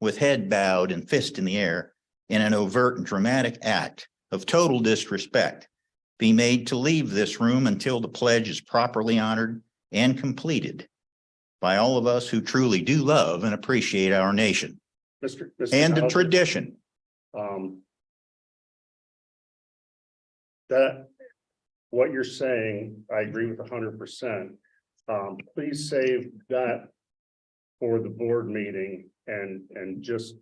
with head bowed and fist in the air in an overt and dramatic act of total disrespect be made to leave this room until the pledge is properly honored and completed by all of us who truly do love and appreciate our nation Mr. and the Houser, tradition. That what you're saying, I agree with 100%. Please save that for the board meeting and just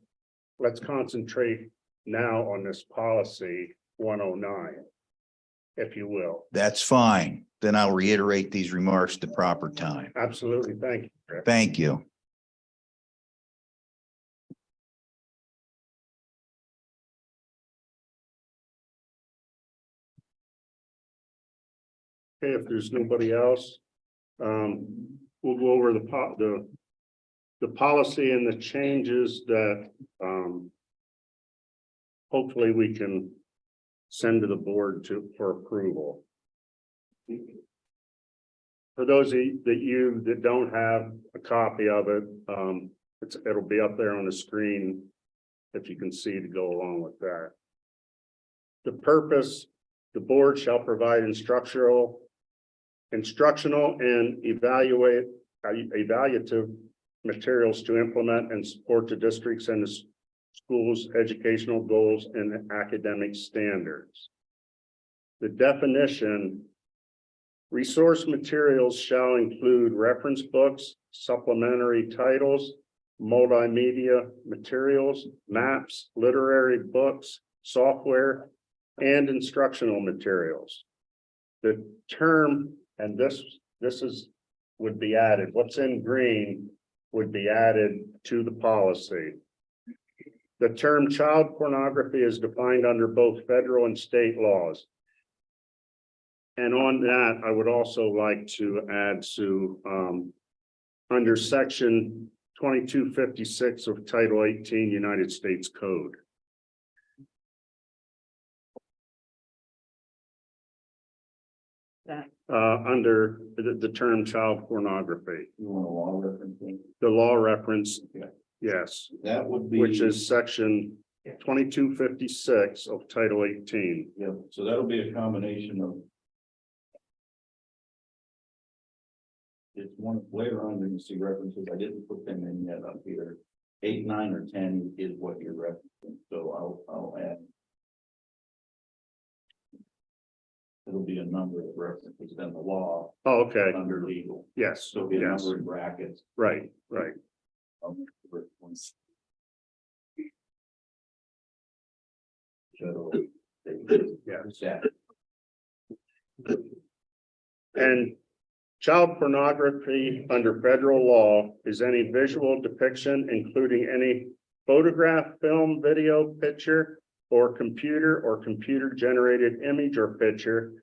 let's concentrate now on this policy 109, if you will. That's fine. Then I'll reiterate these remarks at the proper time. Absolutely. Thank you, Chris. Thank you. Okay, if there's nobody else, we'll go over the policy and the changes that hopefully we can send to the board for approval. For those of you that don't have a copy of it, it'll be up there on the screen if you can see to go along with that. The purpose, the board shall provide instructional and evaluative materials to implement and support the districts and the schools' educational goals and academic standards. The definition, resource materials shall include reference books, supplementary titles, multimedia materials, maps, literary books, software, and instructional materials. The term, and this would be added, what's in green would be added to the policy. The term child pornography is defined under both federal and state laws. And on that, I would also like to add to under section 2256 of Title 18 United States Code. Under the term child pornography. You want a law reference? The law reference, Yeah. yes, That would be. which is section 2256 of Title 18. Yeah, so that'll be a combination of. It's one later on, you can see references. I didn't put them in yet up here. 8, 9, or 10 is what you're referencing, so I'll add. It'll be a number of references in the law Oh, okay, under legal. yes, So it'll be a yes, number of brackets. right. So, Yeah. And child pornography under federal law is any visual depiction, including any photograph, film, video, picture, or computer generated image or picture,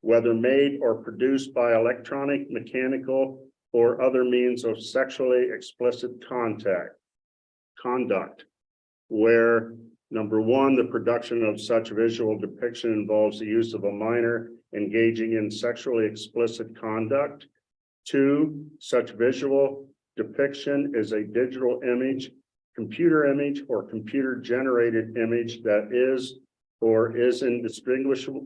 whether made or produced by electronic, mechanical, or other means of sexually explicit conduct, where number one, the production of such visual depiction involves the use of a minor engaging in sexually explicit conduct. 2, such visual depiction is a digital image, computer image, or computer generated image that is or is indistinguishable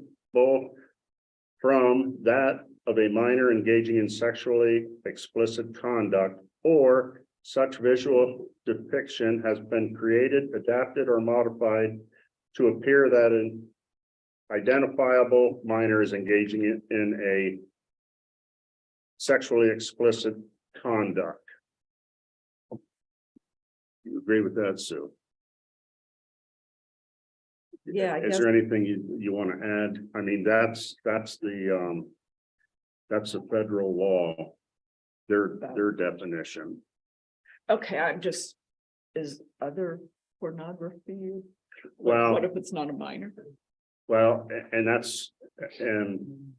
from that of a minor engaging in sexually explicit conduct, or such visual depiction has been created, adapted, or modified to appear that an identifiable minor is engaging in a sexually explicit conduct. You agree with that, Sue? Yeah, I Is guess. there anything you want to add? I mean, that's the federal law, their definition. Okay, I'm just, is other pornography? Well- What if it's not a minor? Well, and that's, and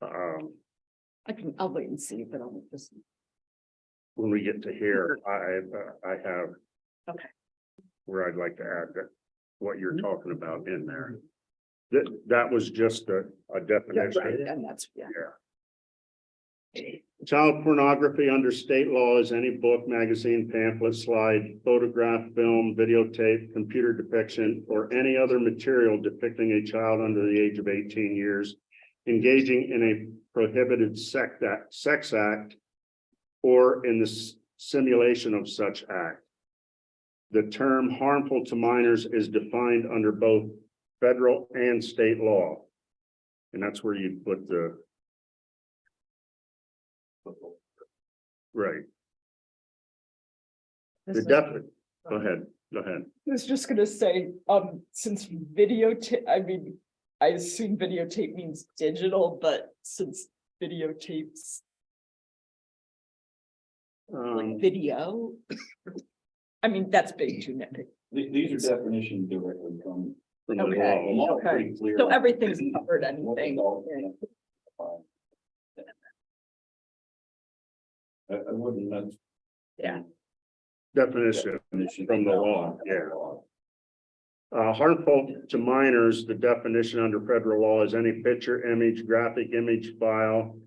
I'll wait and see, but I'll just, when we get to here, I have. Okay. Where I'd like to add that what you're talking about in there. That was just a yeah, definition. right, and that's, yeah. Yeah. Child pornography under state law is any book, magazine, pamphlet, slide, photograph, film, videotape, computer depiction, or any other material depicting a child under the age of 18 years engaging in a prohibited sex act or in the simulation of such act. The term harmful to minors is defined under both federal and state law. And that's where you put the right. The definite. Go ahead. I was just gonna say, since videotape, I mean, I assume videotape means digital, but since videotapes like video. I mean, that's big too nitpicky. These are definitions directly from. From the Okay. law. Law pretty clear So on everything's covered, what they anything. all- I wouldn't. That's Yeah. Definition definition from the law, yeah. Harmful to minors, the definition under federal law is any picture, image, graphic image file,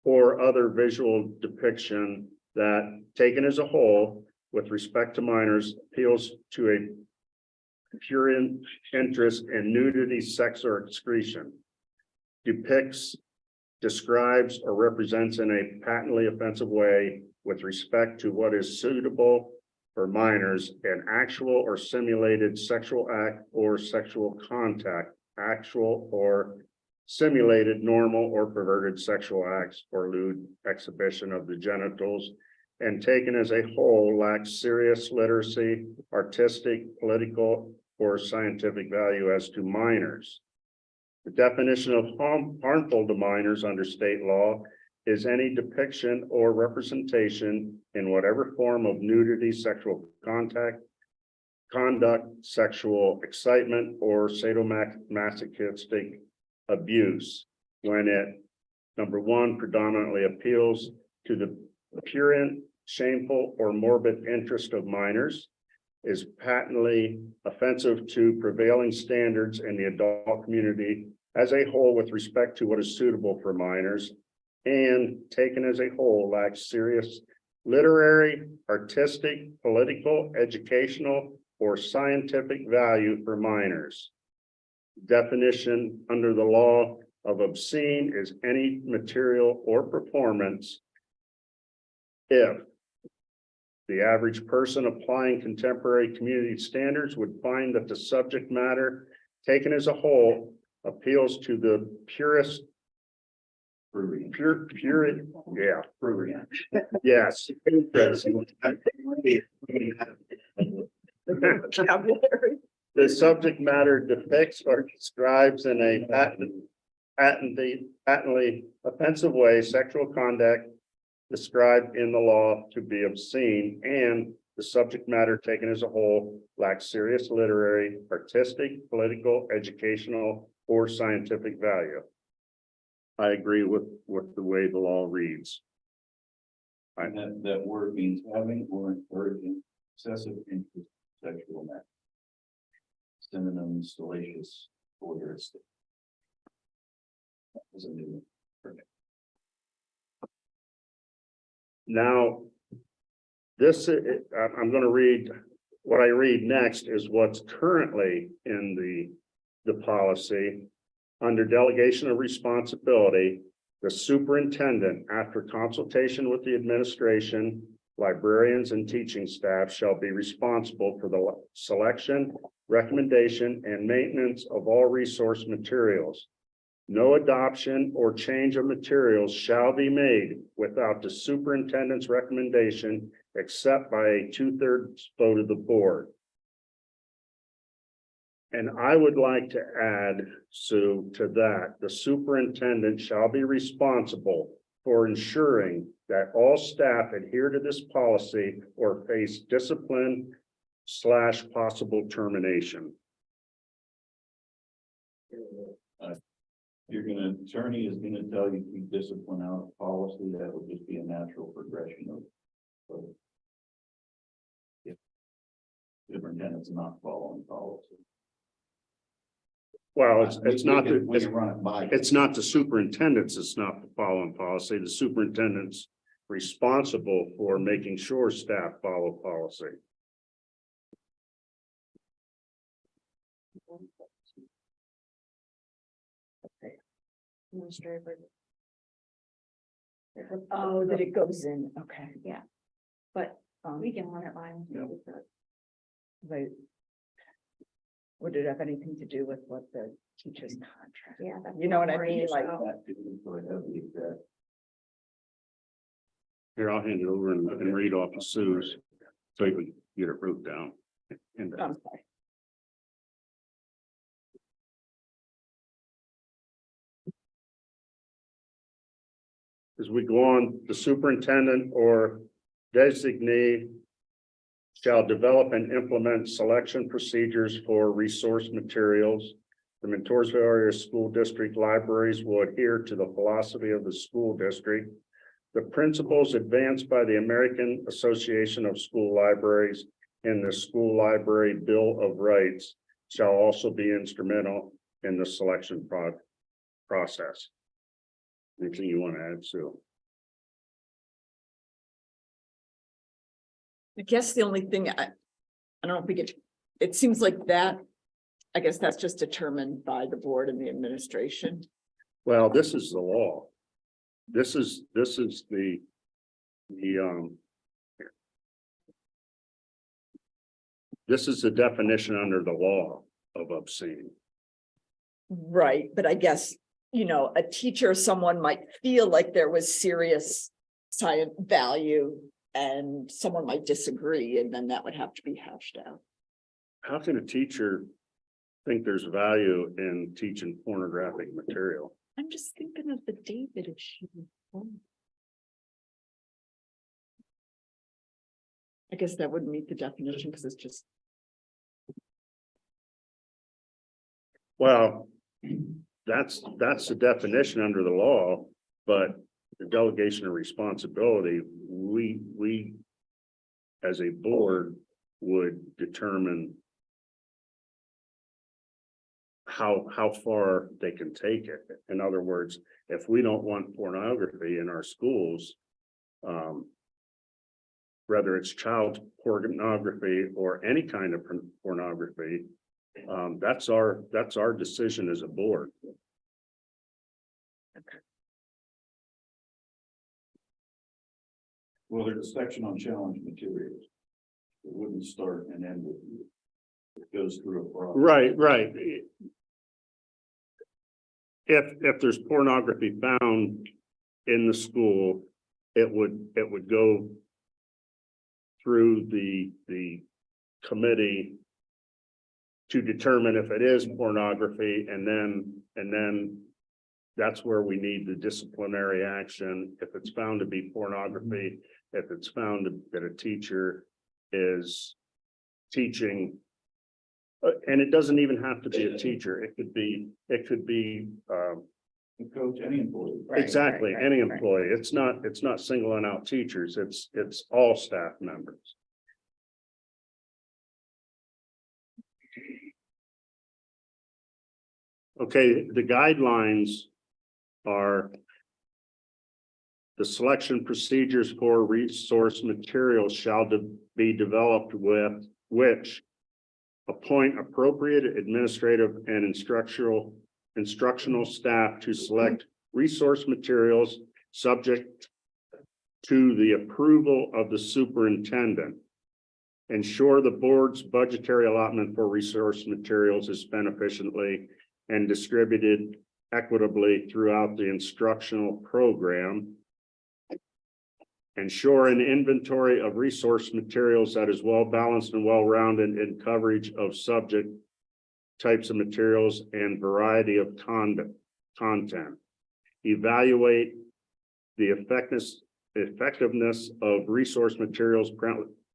or other visual depiction that, taken as a whole, with respect to minors, appeals to a pure interest in nudity, sex, or excretion, depicts, describes, or represents in a patently offensive way with respect to what is suitable for minors, an actual or simulated sexual act or sexual contact, actual or simulated normal or perverted sexual acts or lewd exhibition of the genitals, and taken as a whole lacks serious literacy, artistic, political, or scientific value as to minors. The definition of harmful to minors under state law is any depiction or representation in whatever form of nudity, sexual contact, conduct, sexual excitement, or sadomasochistic abuse when it, number one, predominantly appeals to the purient, shameful, or morbid interest of minors, is patently offensive to prevailing standards in the adult community as a whole with respect to what is suitable for minors, and taken as a whole lacks serious literary, artistic, political, educational, or scientific value for minors. Definition under the law of obscene is any material or performance if the average person applying contemporary community standards would find that the subject matter taken as a whole appeals to the purest, yeah, yes. The subject matter depicts or describes in a patently offensive way sexual conduct described in the law to be obscene, and the subject matter taken as a whole lacks serious literary, artistic, political, educational, or scientific value. I agree with the way the law reads. And that word means having or encouraging excessive interest in sexual matters. Synonyms, salacious, voyeuristic. That was a new one. Now, this, I'm going to read, what I read next is what's currently in the policy. Under delegation of responsibility, the superintendent, after consultation with the administration, librarians, and teaching staff, shall be responsible for the selection, recommendation, and maintenance of all resource materials. No adoption or change of materials shall be made without the superintendent's recommendation, except by a 2/3 vote of the board. And I would like to add, Sue, to that, the superintendent shall be responsible for ensuring that all staff adhere to this policy or face discipline / possible termination. You're gonna, attorney is gonna tell you to discipline out of policy, that would just be a natural progression of if superintendent's not following policy. Well, it's not, We can the run it by. it's not the superintendent's, it's not following policy. The superintendent's responsible for making sure staff follow policy. Oh, that it goes in, okay. Yeah. But, We can run it by. Yeah. like, would it have anything to do with what the teacher's contract? Yeah. that's You know what I more mean, like- info. That too, so it does leave that. Here, I'll hand it over and read off of Sue's, so you can get it wrote down. And I'm sorry. as we go on, the superintendent or designee shall develop and implement selection procedures for resource materials. The Mentorsville area school district libraries will adhere to the philosophy of the school district. The principles advanced by the American Association of School Libraries and the School Library Bill of Rights shall also be instrumental in the selection process. Anything you want to add, Sue? I guess the only thing I don't know if we get, it seems like that, I guess that's just determined by the board and the administration. Well, this is the law. This is the this is the definition under the law of obscene. Right, but I guess, you know, a teacher, someone might feel like there was serious science value and someone might disagree, and then that would have to be hashed out. How can a teacher think there's value in teaching pornographic material? I'm just thinking of the David issue. I guess that would meet the definition because it's just, Well, that's the definition under the law, but the delegation of responsibility, we as a board would determine how far they can take it. In other words, if we don't want pornography in our schools, whether it's child pornography or any kind of pornography, that's our decision as a board. Well, there's a section on challenge materials. It wouldn't start and end with you. It goes through a process. Right. If there's pornography found in the school, it would go through the committee to determine if it is pornography, and then that's where we need the disciplinary action. If it's found to be pornography, if it's found that a teacher is teaching, and it doesn't even have to be a teacher, it could be The coach, any employee. exactly any employee. It's not singling out teachers, it's all staff members. Okay, the guidelines are the selection procedures for resource materials shall be developed with which appoint appropriate administrative and instructional staff to select resource materials subject to the approval of the superintendent. Ensure the board's budgetary allotment for resource materials is spent efficiently and distributed equitably throughout the instructional program. Ensure an inventory of resource materials that is well balanced and well rounded in coverage of subject types of materials and variety of content. Evaluate the effectiveness of resource materials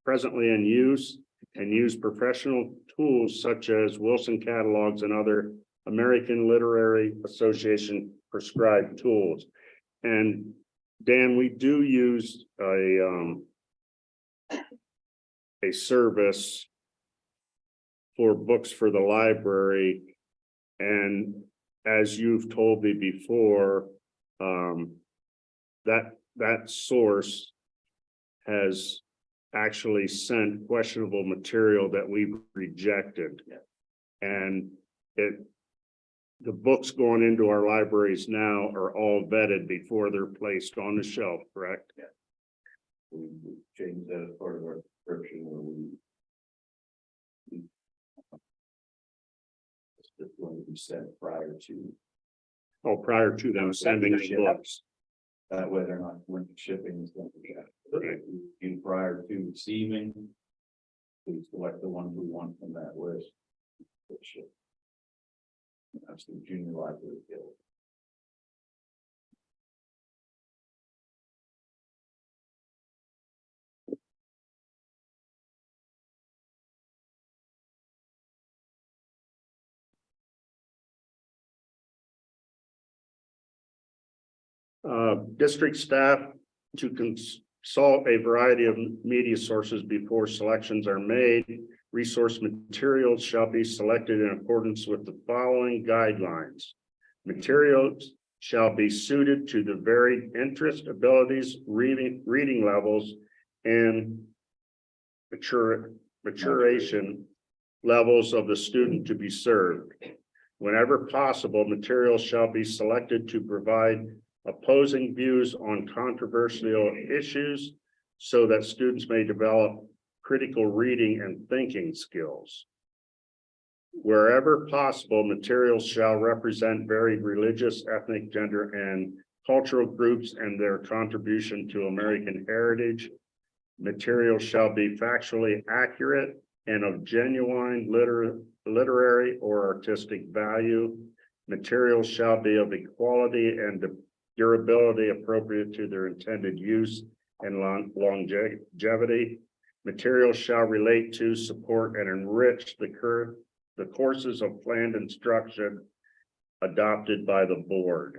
presently in use, and use professional tools such as Wilson catalogs and other American Literary Association prescribed tools. And Dan, we do use a service for books for the library And as you've told me before, that source has actually sent questionable material that we've rejected. Yeah. And the books going into our libraries now are all vetted before they're placed on the shelf, correct? We changed that as part of our description where it's just going to be sent prior to, Oh, prior to them sending the books. that way they're not, when shipping is going to be. You prior to receiving, please select the ones we want from that list. That's the junior library guild. District staff to consult a variety of media sources before selections are made. Resource materials shall be selected in accordance with the following guidelines. Materials shall be suited to the varied interest, abilities, reading levels, and maturation levels of the student to be served. Whenever possible, materials shall be selected to provide opposing views on controversial issues so that students may develop critical reading and thinking skills. Wherever possible, materials shall represent varied religious, ethnic, gender, and cultural groups and their contribution to American heritage. Materials shall be factually accurate and of genuine literary or artistic value. Materials shall be of equality and durability appropriate to their intended use and longevity. Materials shall relate to, support, and enrich the courses of planned instruction adopted by the board.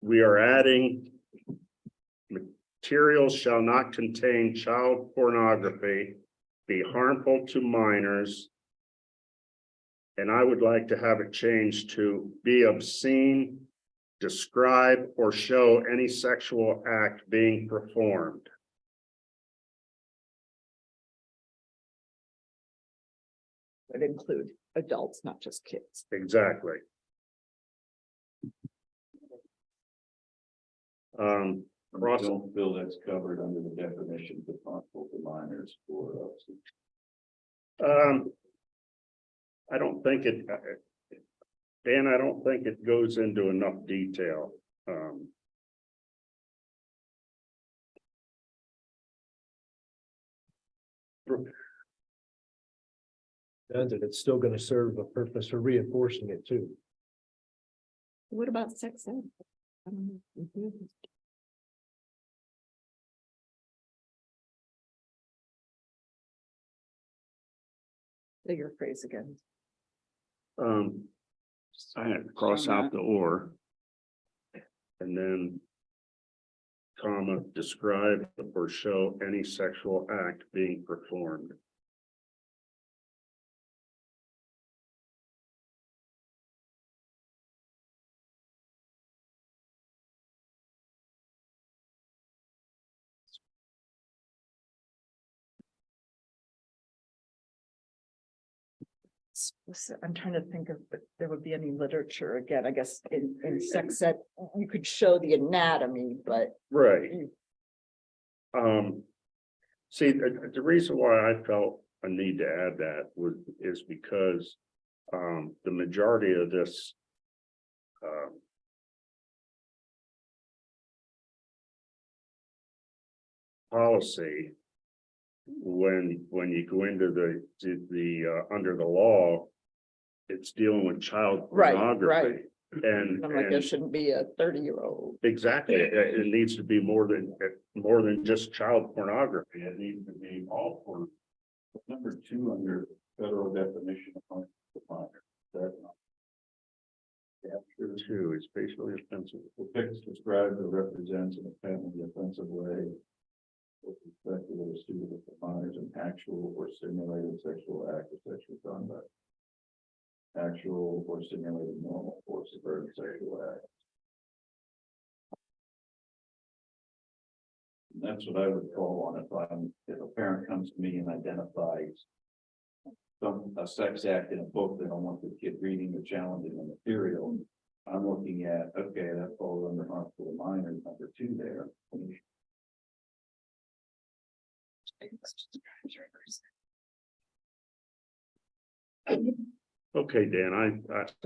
We are adding materials shall not contain child pornography, be harmful to minors, and I would like to have it changed to be obscene, describe, or show any sexual act being performed. Would include adults, not just kids. Exactly. I don't feel that's covered under the definition of harmful to minors for I don't think it, Dan, I don't think it goes into enough detail. Does it? It's still gonna serve a purpose for reinforcing it too. What about sex ed? I don't know. Say your phrase again. I had to cross out the or. And then comma, describe or show any sexual act being performed. I'm trying to think of if there would be any literature again, I guess in sex ed, you could show the anatomy, but. Right. See, the reason why I felt a need to add that is because the majority of this policy, when you go into the under the law, it's dealing with child Right, pornography. right. And, I'm like, there and shouldn't be a 30-year-old. exactly, it needs to be more than just child pornography. it needs to be all for number 2 under federal definition of harmful to minors. That capture Two is facially offensive. depicts, describes, or represents in a family offensive way with respect to their pursuit of the minors an actual or simulated sexual act or sexual conduct. Actual or simulated normal or subverted sexual act. And that's what I would call on if a parent comes to me and identifies a sex act in a book that I want the kid reading or challenging the material. I'm looking at, okay, that falls under harmful to minors, number 2 there. Okay, Dan,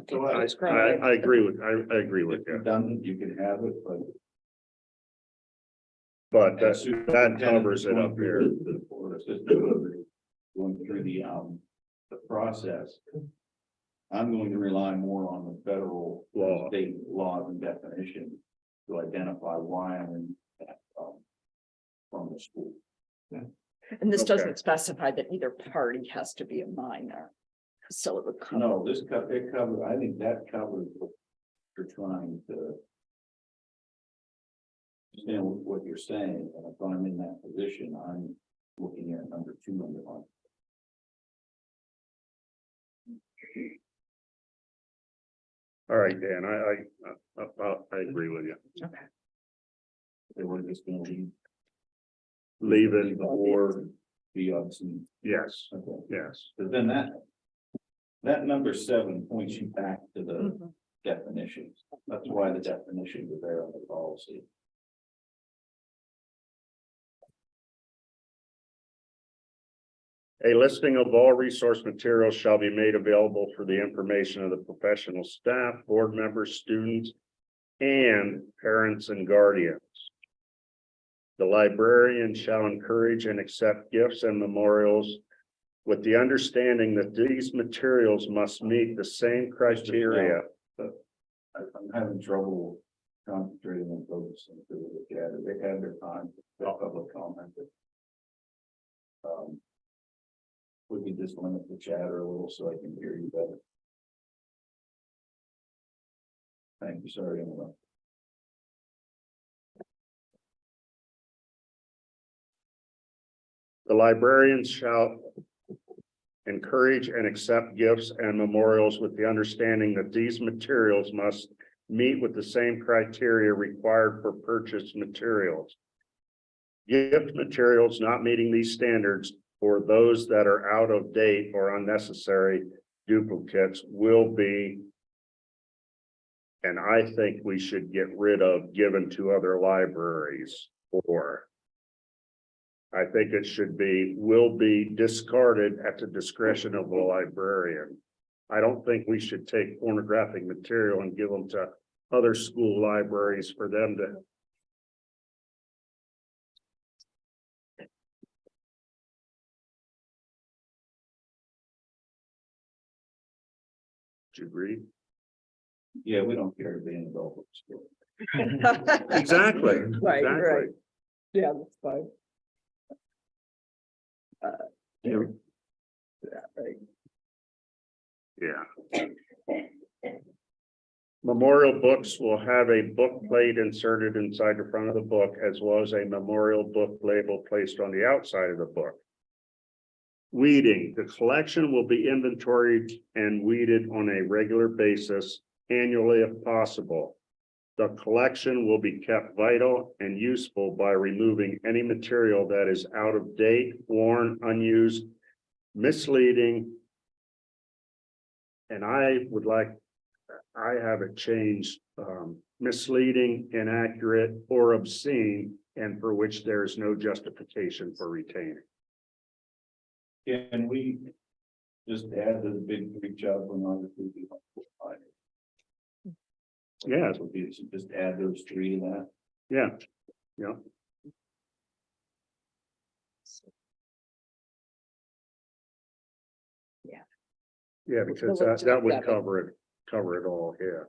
So I agree with, I agree with If you, redundant, you can have it, but. but that covers it up here. Going through the process. I'm going to rely more on the federal Law. state laws and definitions to identify why I'm in that, from the school. And this Okay. doesn't specify that either party has to be a minor. So it would come. No, it covers, I think that covers what you're trying to. Understand what you're saying, and if I'm in that position, I'm looking at number 2 under one. All right, Dan, I agree with you. Okay. They were just gonna Leave it, or be obscene. yes, Okay. yes. But then that number 7 points you back to the Mhm. definitions. That's why the definitions are there on the policy. A listing of all resource materials shall be made available for the information of the professional staff, board members, students, and parents and guardians. The librarian shall encourage and accept gifts and memorials with the understanding that these materials must meet the same criteria. I'm having trouble concentrating and focusing to look at it. They had their time, the public comment. We can just limit the chatter a little so I can hear you better. Thank you, sorry to interrupt. The librarians shall encourage and accept gifts and memorials with the understanding that these materials must meet with the same criteria required for purchased materials. Gift materials not meeting these standards or those that are out of date or unnecessary duplicates will be, and I think we should get rid of, given to other libraries, or I think it should be, will be discarded at the discretion of the librarian. I don't think we should take pornographic material and give them to other school libraries for them to. Do you agree? Yeah, we don't care to be in adult bookstore. Exactly, Right, exactly. right. Yeah, that's fine. Yeah. Yeah, right. Yeah. Memorial books will have a book plate inserted inside the front of the book, as well as a memorial book label placed on the outside of the book. Weeding, the collection will be inventoried and weeded on a regular basis, annually if possible. The collection will be kept vital and useful by removing any material that is out of date, worn, unused, misleading. And I have it changed, misleading, inaccurate, or obscene, and for which there is no justification for retaining. Can we just add to the big three child pornography? Yeah, Would be to just add those 3 to that. yeah, yeah. Yeah, because that would cover it all, yeah.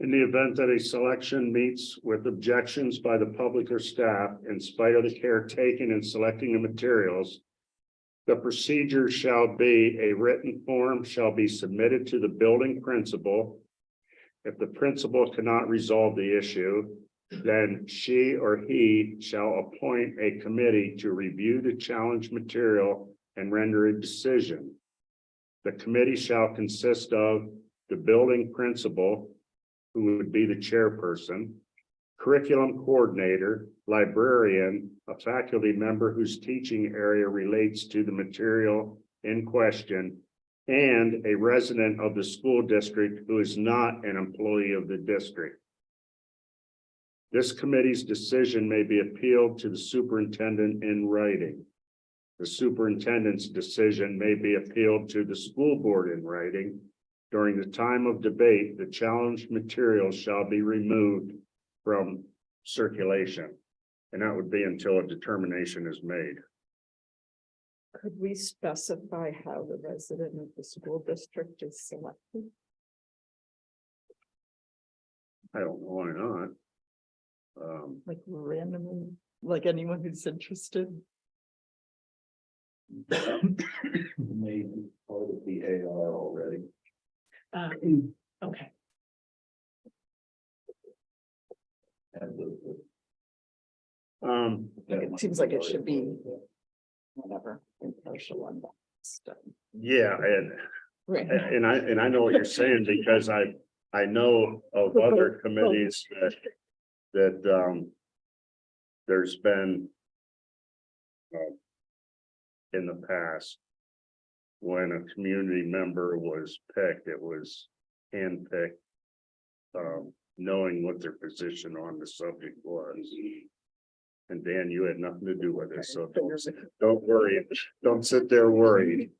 In the event that a selection meets with objections by the public or staff, in spite of the care taken in selecting the materials, the procedure shall be a written form shall be submitted to the building principal. If the principal cannot resolve the issue, then she or he shall appoint a committee to review the challenge material and render a decision. The committee shall consist of the building principal, who would be the chairperson, curriculum coordinator, librarian, a faculty member whose teaching area relates to the material in question, and a resident of the school district who is not an employee of the district. This committee's decision may be appealed to the superintendent in writing. The superintendent's decision may be appealed to the school board in writing. During the time of debate, the challenged material shall be removed from circulation. And that would be until a determination is made. Could we specify how the resident of the school district is selected? I don't know why not. Like randomly, like anyone who's interested? Made part of the AR already. Okay. And It seems like it should be whatever, impartial on that stuff. Yeah, Right. and I know what you're saying, because I know of other committees that there's been in the past, when a community member was picked, it was handpicked, knowing what their position on the subject was. And Dan, you had nothing to do with it, so don't worry, don't sit there worried.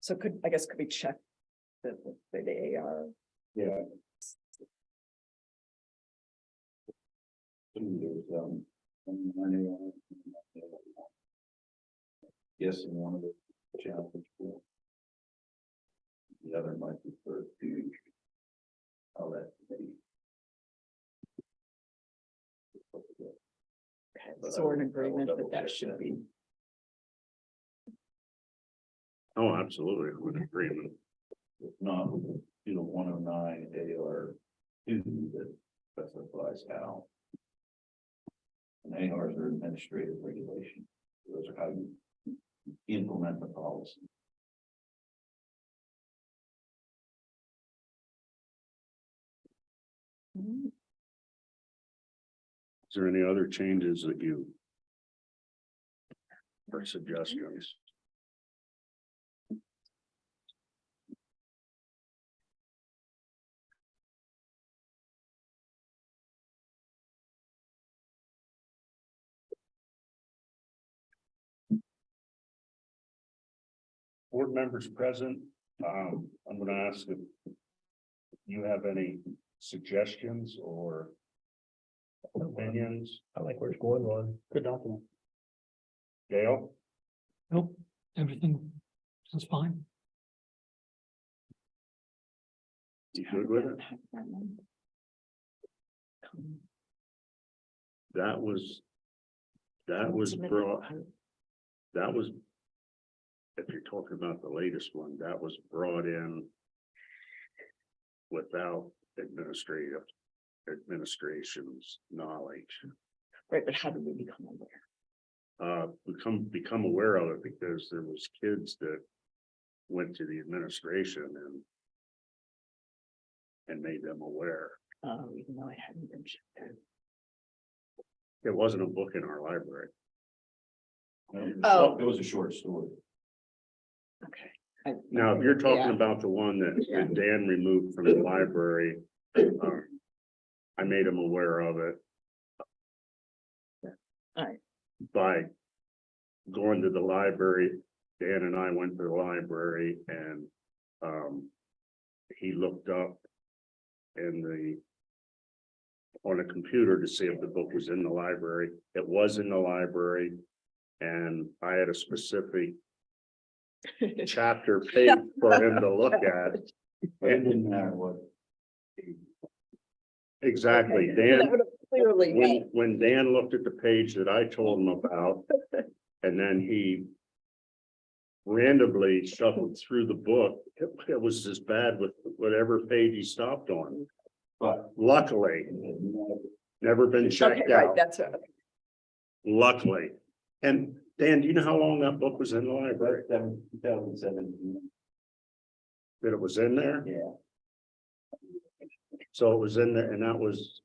So could we check the AR? yeah. There's yes, in one of the challenge. The other might be for how that. So we're in agreement that should be. Oh, absolutely, I'm in agreement. If not, we'll do the 109 AR 2 that specifies how. And ARs are administrative regulation. Those are how you implement the policy. Is there any other changes that you or suggestions? Board members present, I'm going to ask if you have any suggestions or opinions. I like where it's going on. Good document. Gail? Nope, everything is fine. You good with it? That was brought, that was, if you're talking about the latest one, that was brought in without administration's knowledge. Right, but how do we become aware? Become aware of it because there was kids that went to the administration and made them aware. Even though I hadn't been checked. It wasn't a book in our library. Oh. It was a short story. Okay. Now, if you're talking Yeah. about the one that Yeah. Dan removed from the library, I made him aware of it. Alright. By going to the library, Dan and I went to the library and, he looked up on a computer to see if the book was in the library. It was in the library. And I had a specific chapter page for him to look at. But it didn't matter what. Exactly, That Dan. would have clearly met. When Dan looked at the page that I told him about, and then he randomly shuffled through the book, it was as bad with whatever page he stopped on. But Luckily, never been Okay, checked right, out, that's right. luckily. And Dan, do you know how long that book was in the library? 2017, That it was in there? yeah. So it was in there, and was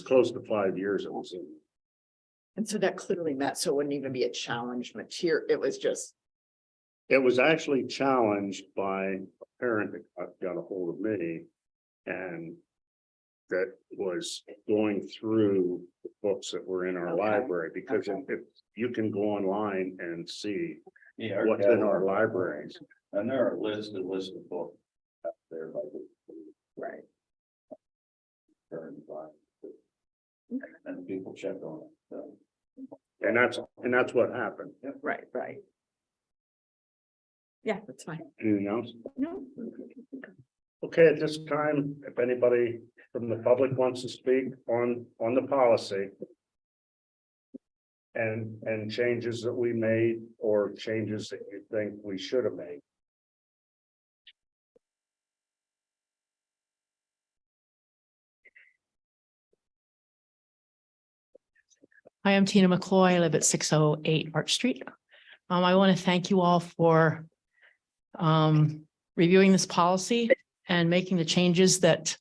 close to 5 years it was in. And so that clearly met, so it wouldn't even be a challenge material, it was just, It was actually challenged by a parent that got a hold of me and that was going through the books that were in our Okay. library, because Okay. if you can go online and see Yeah. what's in our libraries. And there are a list of books out there by the. right, Current by. And people check on it, so. And that's what happened. right, right. Yeah, that's fine. Anything else? No. Okay, at this time, if anybody from the public wants to speak on the policy. And changes that we made or changes that you think we should have made. Hi, I'm Tina McCloy. I live at 608 Arch Street. I want to thank you all for reviewing this policy and making the changes that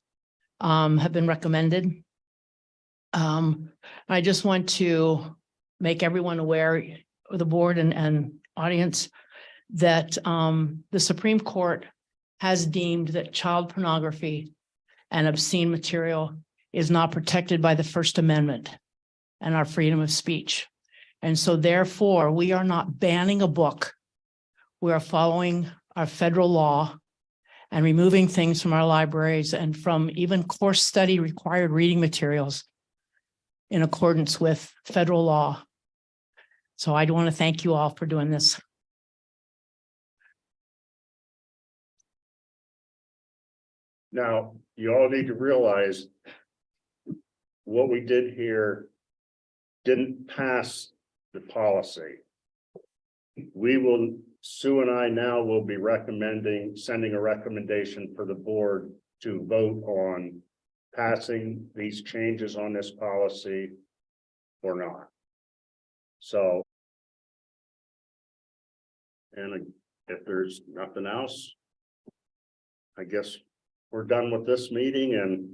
have been recommended. I just want to make everyone aware, the board and audience, that the Supreme Court has deemed that child pornography and obscene material is not protected by the First Amendment and our freedom of speech. And so therefore, we are not banning a book. We are following our federal law and removing things from our libraries and from even course study required reading materials in accordance with federal law. So I want to thank you all for doing this. Now, you all need to realize. What we did here. Didn't pass the policy. Sue and I now will be sending a recommendation for the board to vote on. Passing these changes on this policy. Or not. So. And if there's nothing else. I guess we're done with this meeting, and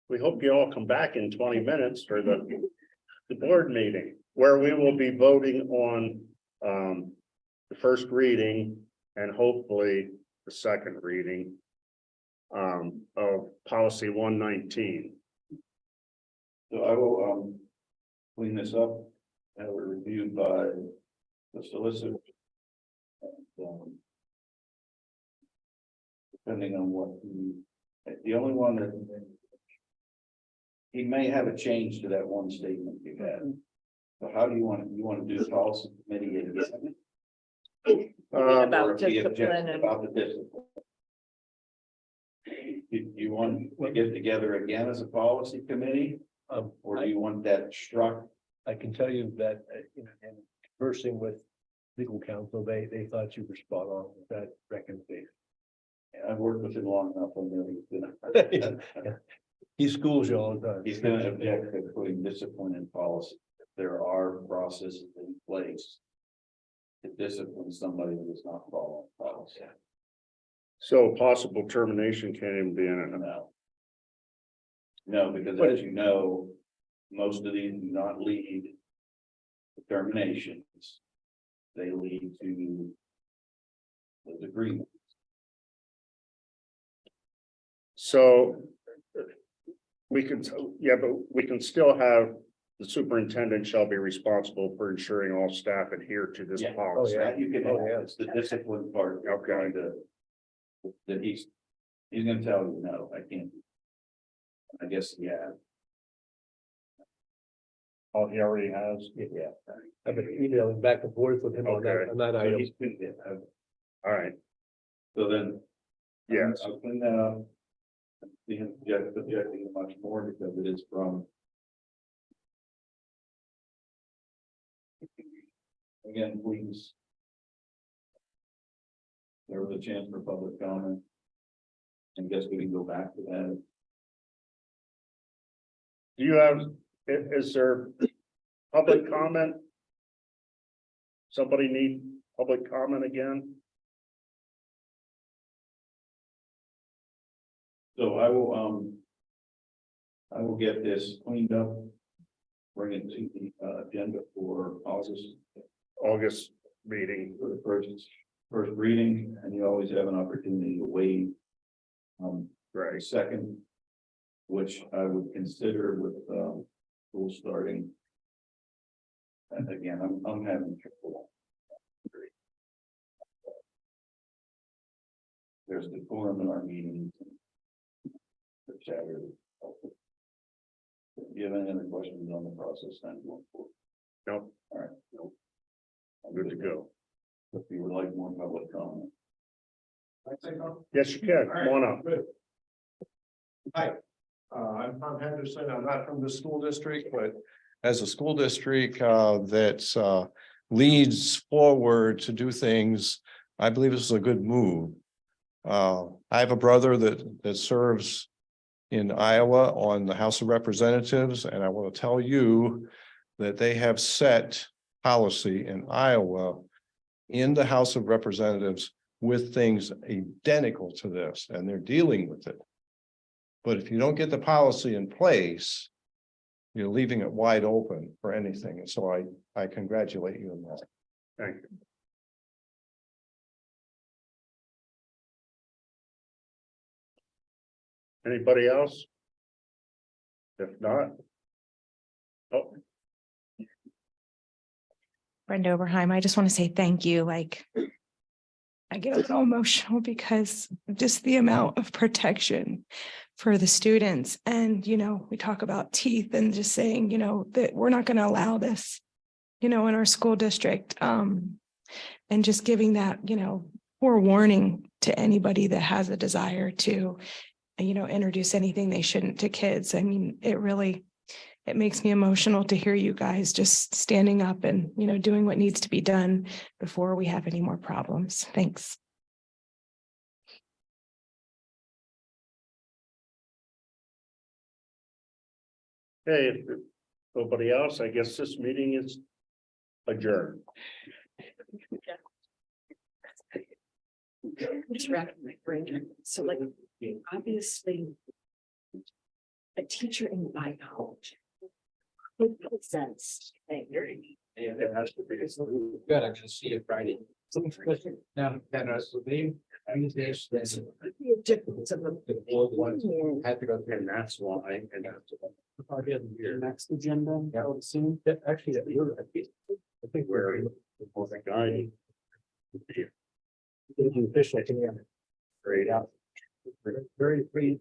we hope you all come back in 20 minutes for the board meeting, where we will be voting on the first reading and hopefully the second reading of policy 119. So I will clean this up, have it reviewed by the solicitor. And, depending on what the only one that he may have a change to that one statement you had. So how do you want to do the policy committee again? About Or be discipline objective and- about the discipline? Do you want to get together again as a policy committee, or do you want that struck? I can tell you that, in conversing with legal counsel, they thought you were spot on with that recommendation. I've worked with him long enough. I know He schools you all the time. he's going to object to putting discipline in policy. There are processes in place to discipline somebody who does not follow policy. So possible termination can't even be in it. No. No, because as you know, most of these do not lead to terminations. They lead to those agreements. So. We can, yeah, but we can still have the superintendent shall be responsible for ensuring all staff adhere to this Yeah. policy. yeah. That you can, it's the discipline part. Okay. That he's gonna tell you, no, I can't. I guess, yeah. Oh, he already has. Yeah. I've been emailing back and forth with him on Okay. that item. He's been, All right, So then. yes, I'll clean that up. Being objecting much more because it is from. Again, please. There was a chance for public comment. And guess we can go back to that. do you have, is there public comment? Somebody need public comment again? So I will get this cleaned up. Bring it to the agenda for August meeting, for the first reading, and you always have an opportunity to waive. right? Second, which I would consider with school starting. And again, I'm having trouble. There's decorum in our meetings. The chatter. Do you have any other questions on the process then going forward? Nope, All right, no. good to go. If you would like more public comment. Yes, you can, come on up. Hi, I'm Tom Henderson. I'm not from the school district, but as a school district that leads forward to do things, I believe this is a good move. I have a brother that serves in Iowa on the House of Representatives, and I want to tell you that they have set policy in Iowa in the House of Representatives with things identical to this, and they're dealing with it. But if you don't get the policy in place, you're leaving it wide open for anything. And so I congratulate you on that. Thank you. Anybody else? If not. Oh, Brenda Oberheim, I just want to say thank you. Like, I get a little emotional because just the amount of protection for the students. And, we talk about teeth and just saying, that we're not going to allow this, in our school district. And just giving that, forewarning to anybody that has a desire to, introduce anything they shouldn't to kids. I mean, it makes me emotional to hear you guys just standing up and, doing what needs to be done before we have any more problems. Thanks. hey, if nobody else, I guess this meeting is adjourned. Just wrapping my brain. So like, obviously, a teacher in biology would make sense. It has to be. Good, I'm gonna see you Friday. Now, then, there's There's a difference of a- had to go through. And that's why, and that's Next agenda, that would seem, actually, I think where the guy. official to me. Great out. Very free.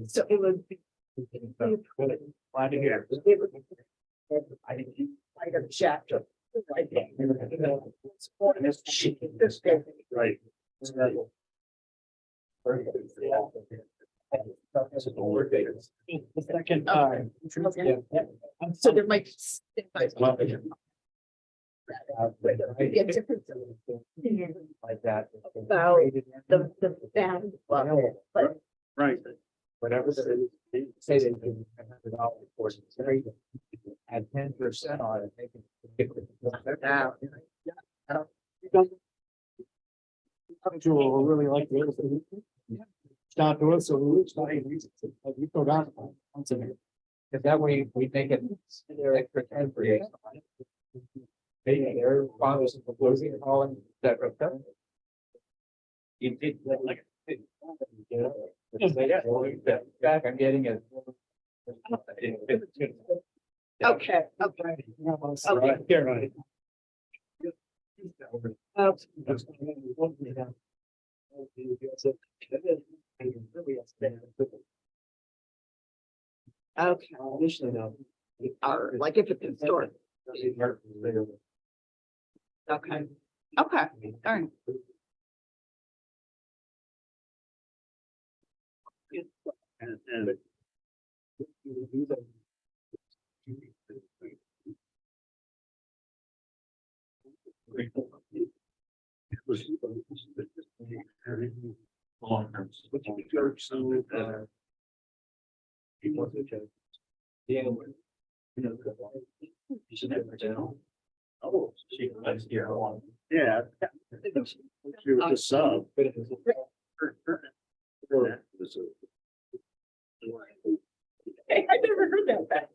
So it would be. Glad to hear. I like a chapter. Right there. Right. The second time. So there might. Be a difference. like that. About the band level, but Right. Whatever they say they do, $100 course, it's very, add 10% on it, they can. now. People really like the other thing. Start to us, so we go down. Because that way we make it extra 10 for you. Maybe their fathers and closing calling that. You did like. Back, I'm getting it. Okay, okay. Here, Okay. Or like if it's in store. Okay. Okay, all right. And it was. Oh, yeah. She was a sub. Hey, I never heard that back.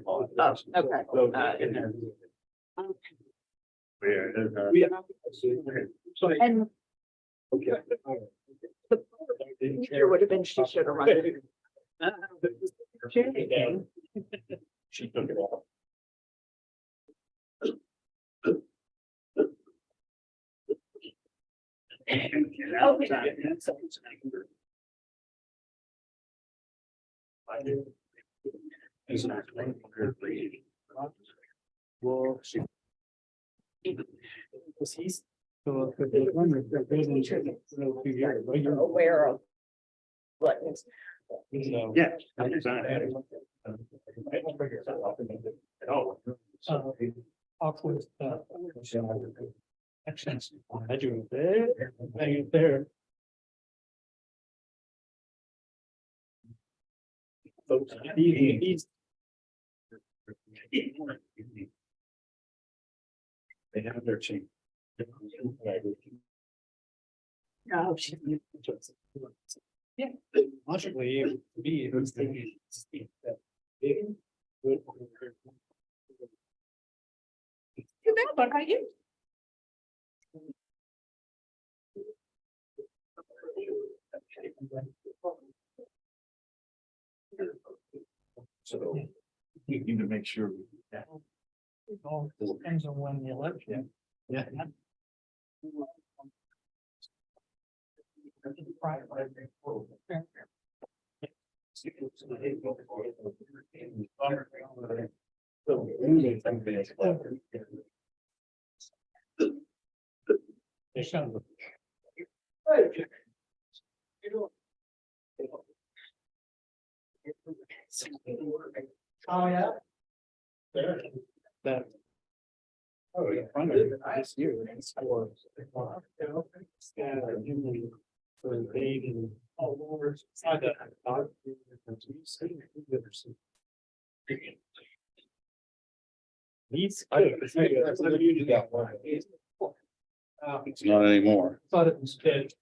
Oh, okay. And Okay. the teacher would have been, she should have run it. She took it off. Well, she. Was he's. So, Aware of what is. Yeah. Awkward. Actions. I do there, hang there. He's. They have their change. No, she. Yeah. Logically, it would be, it was the. Too bad, what about you? So we need to make sure. It all depends on when the election. Yeah. Oh, yeah. That. Oh, yeah. This year, it's for. For baby. All over. These. It's not anymore. Thought it was dead.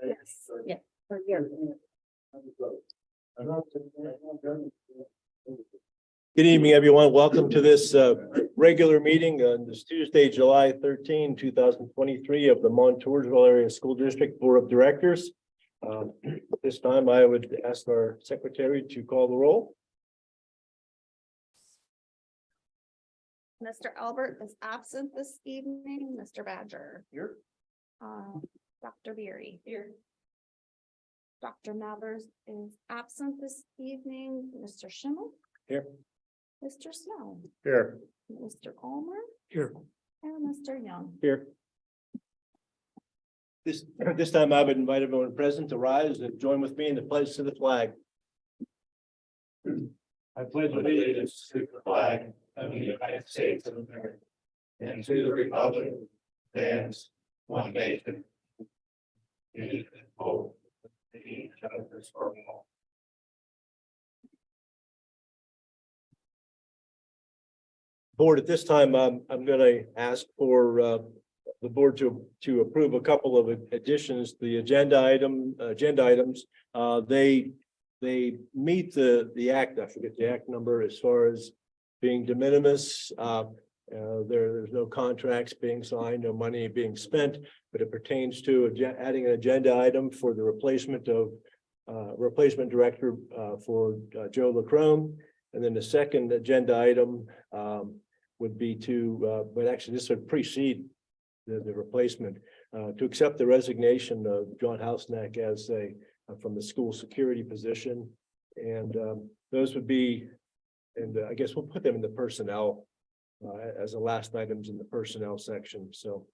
Yes, yeah, for here. Good evening, everyone. Welcome to this regular meeting on this Tuesday, July 13, 2023 of the Montoursville Area School District Board of Directors. This time I would ask our secretary to call the roll. Mr. Albert is absent this evening. Mr. Badger. Here. Dr. Beery. Here. Dr. Mathers is absent this evening. Mr. Schimmel. Here. Mr. Snow. Here. Mr. Ulmer. Here. And Mr. Young. Here. This time I would invite everyone present to rise and join with me in the pledge to the flag. I pledge allegiance to the flag of the United States of America and to the republic that stands one nation. Indivisible, with liberty and justice for all. Board, at this time, I'm going to ask for the board to approve a couple of additions to the agenda items. They meet the act, I forget the act number, as far as being de minimis. There's no contracts being signed, no money being spent, but it pertains to adding an agenda item for the replacement director for Joe LaCrone. And then the second agenda item would be but actually this would precede the replacement, to accept the resignation of John Hausnack as from the school security position. And those would be, and I guess we'll put them in the personnel as the last items in the personnel section. So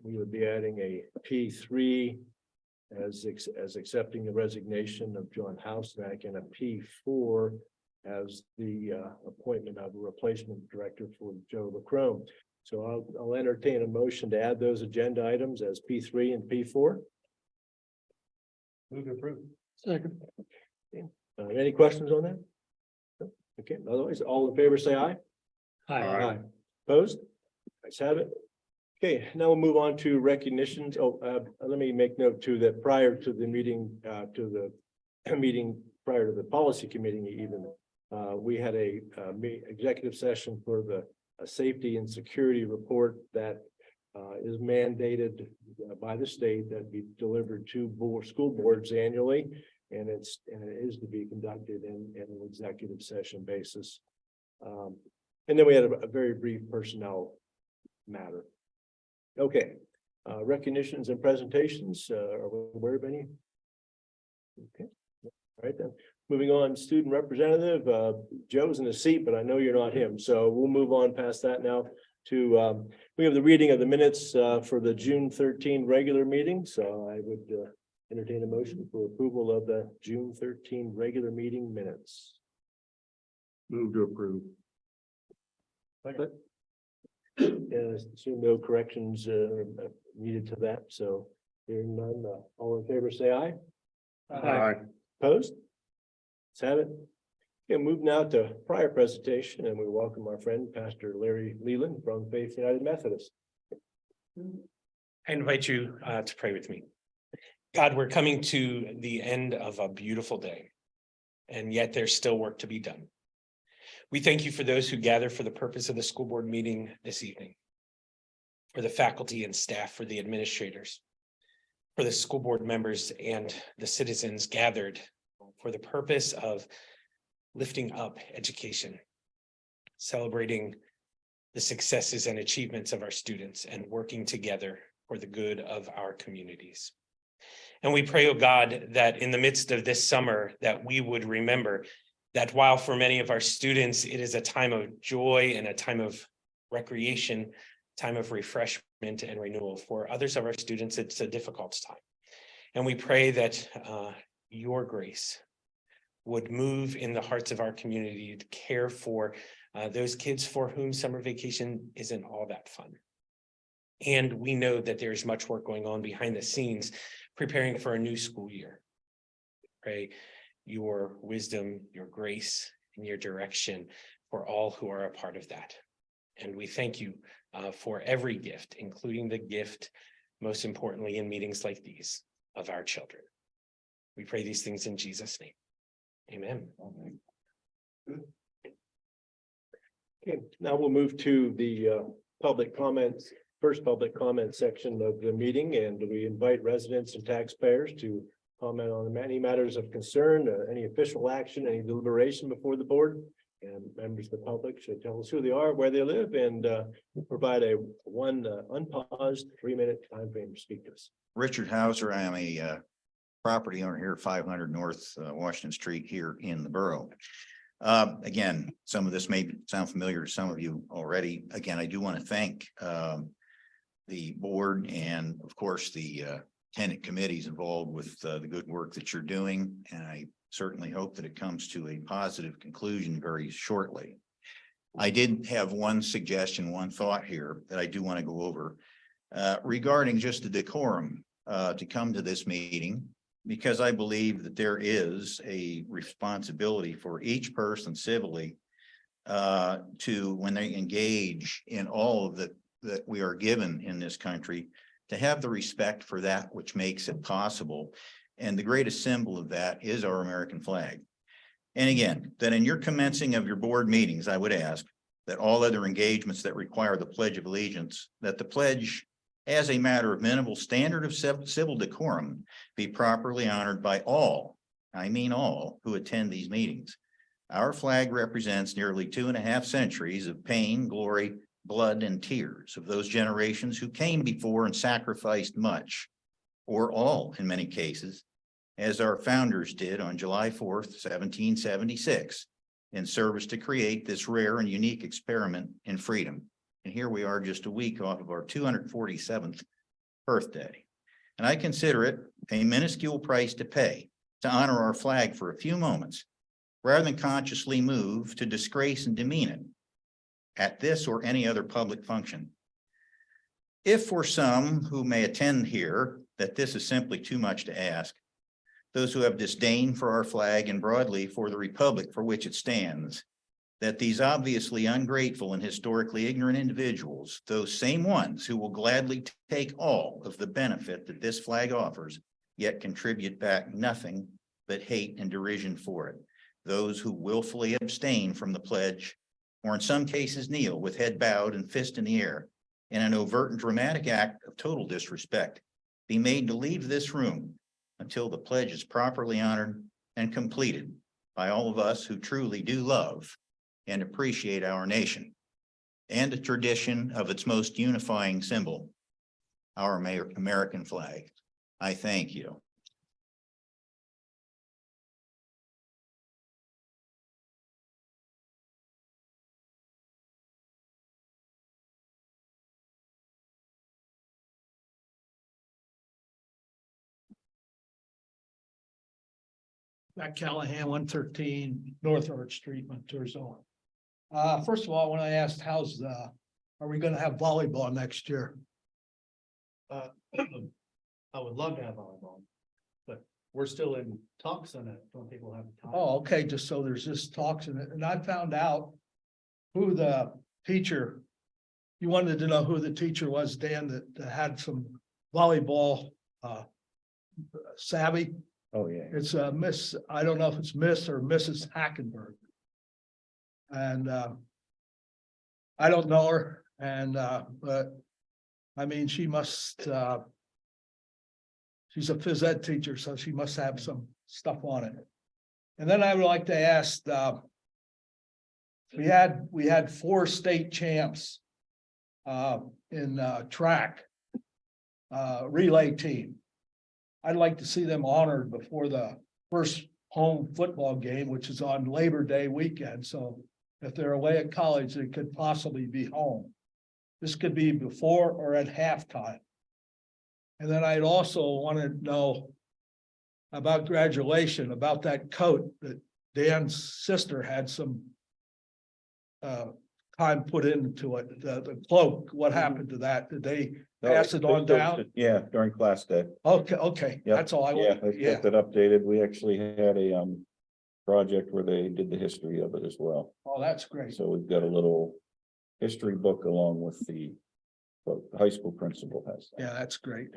we would be adding a P3 as accepting the resignation of John Hausnack, and a P4 as the appointment of a replacement director for Joe LaCrone. So I'll entertain a motion to add those agenda items as P3 and P4. Move to approve. Second. Any questions on that? No? Okay, otherwise, all in favor, say aye. Aye. Opposed? Ayes have it. Okay, now we'll move on to recognitions. Let me make note too that prior to the meeting, prior to the policy committee even, we had a executive session for the safety and security report that is mandated by the state that be delivered to school boards annually, and it is to be conducted in an executive session basis. And then we had a very brief personnel matter. Okay, recognitions and presentations. Are we aware of any? Okay, all right then. Moving on, student representative, Joe's in the seat, but I know you're not him. So we'll move on past that now to, we have the reading of the minutes for the June 13 regular meeting. So I would entertain a motion for approval of the June 13 regular meeting minutes. Move to approve. Assume no corrections needed to that. So hearing none, all in favor, say aye. Aye. Opposed? Let's have it. Okay, move now to prior presentation, and we welcome our friend, Pastor Larry Leland from Faith United Methodist. I invite you to pray with me. God, we're coming to the end of a beautiful day, and yet there's still work to be done. We thank you for those who gather for the purpose of the school board meeting this evening, for the faculty and staff, for the administrators, for the school board members and the citizens gathered for the purpose of lifting up education, celebrating the successes and achievements of our students, and working together for the good of our communities. And we pray, oh God, that in the midst of this summer, that we would remember that while for many of our students, it is a time of joy and a time of recreation, time of refreshment and renewal, for others of our students, it's a difficult time. And we pray that your grace would move in the hearts of our community to care for those kids for whom summer vacation isn't all that fun. And we know that there's much work going on behind the scenes, preparing for a new school year. Pray your wisdom, your grace, and your direction for all who are a part of that. And we thank you for every gift, including the gift most importantly, in meetings like these of our children. We pray these things in Jesus' name. Amen. Okay, now we'll move to the public comments, first public comment section of the meeting, and we invite residents and taxpayers to comment on any matters of concern, any official action, any deliberation before the board. And members of the public should tell us who they are, where they live, and we'll provide a unpaused 3-minute time frame to speak to us. Richard Hauser, I am a property owner here at 500 North Washington Street here in the borough. Again, some of this may sound familiar to some of you already. Again, I do want to thank the board and of course the tenant committees involved with the good work that you're doing. And I certainly hope that it comes to a positive conclusion very shortly. I did have one suggestion, one thought here that I do want to go over regarding just the decorum to come to this meeting, because I believe that there is a responsibility for each person civilly to, when they engage in all of that we are given in this country, to have the respect for that which makes it possible. And the greatest symbol of that is our American flag. And again, that in your commencing of your board meetings, I would ask that all other engagements that require the Pledge of Allegiance, that the pledge as a matter of minimal standard of civil decorum be properly honored by all, I mean all, who attend these meetings. Our flag represents nearly 2.5 centuries of pain, glory, blood, and tears of those generations who came before and sacrificed much, or all in many cases, as our founders did on July 4th, 1776, in service to create this rare and unique experiment in freedom. And here we are just a week off of our 247th birthday. And I consider it a minuscule price to pay to honor our flag for a few moments, rather than consciously move to disgrace and demean it at this or any other public function. If for some who may attend here that this is simply too much to ask, those who have disdain for our flag and broadly for the republic for which it stands, that these obviously ungrateful and historically ignorant individuals, those same ones who will gladly take all of the benefit that this flag offers, yet contribute back nothing but hate and derision for it, those who willfully abstain from the pledge, or in some cases kneel with head bowed and fist in the air, in an overt and dramatic act of total disrespect, be made to leave this room until the pledge is properly honored and completed by all of us who truly do love and appreciate our nation and the tradition of its most unifying symbol, our American flag. I thank you. Matt Callahan, 113 North Arch Street, Montezuma. First of all, when I asked are we gonna have volleyball next year? I would love to have volleyball, but we're still in talks on it. Don't think we'll have time. Oh, okay, just so there's just talks in it, and I found out who the teacher. You wanted to know who the teacher was, Dan, that had some volleyball savvy. Oh, yeah. It's Miss, I don't know if it's Miss or Mrs. Hackenberg. And I don't know her, and but I mean, she must she's a phys ed teacher, so she must have some stuff on it. And then I would like to ask, we had 4 state champs in track relay team. I'd like to see them honored before the first home football game, which is on Labor Day weekend. So if they're away at college, they could possibly be home. This could be before or at halftime. And then I'd also want to know about graduation, about that coat that Dan's sister had some time put into it, the cloak. What happened to that? Did they pass it on down? Yeah, during class day. Okay, Yep. that's all I Yeah, want. they kept it updated. We actually had a project where they did the history of it as well. Oh, that's great. So we've got a little history book along with the but the high school principal has. that. Yeah, that's great.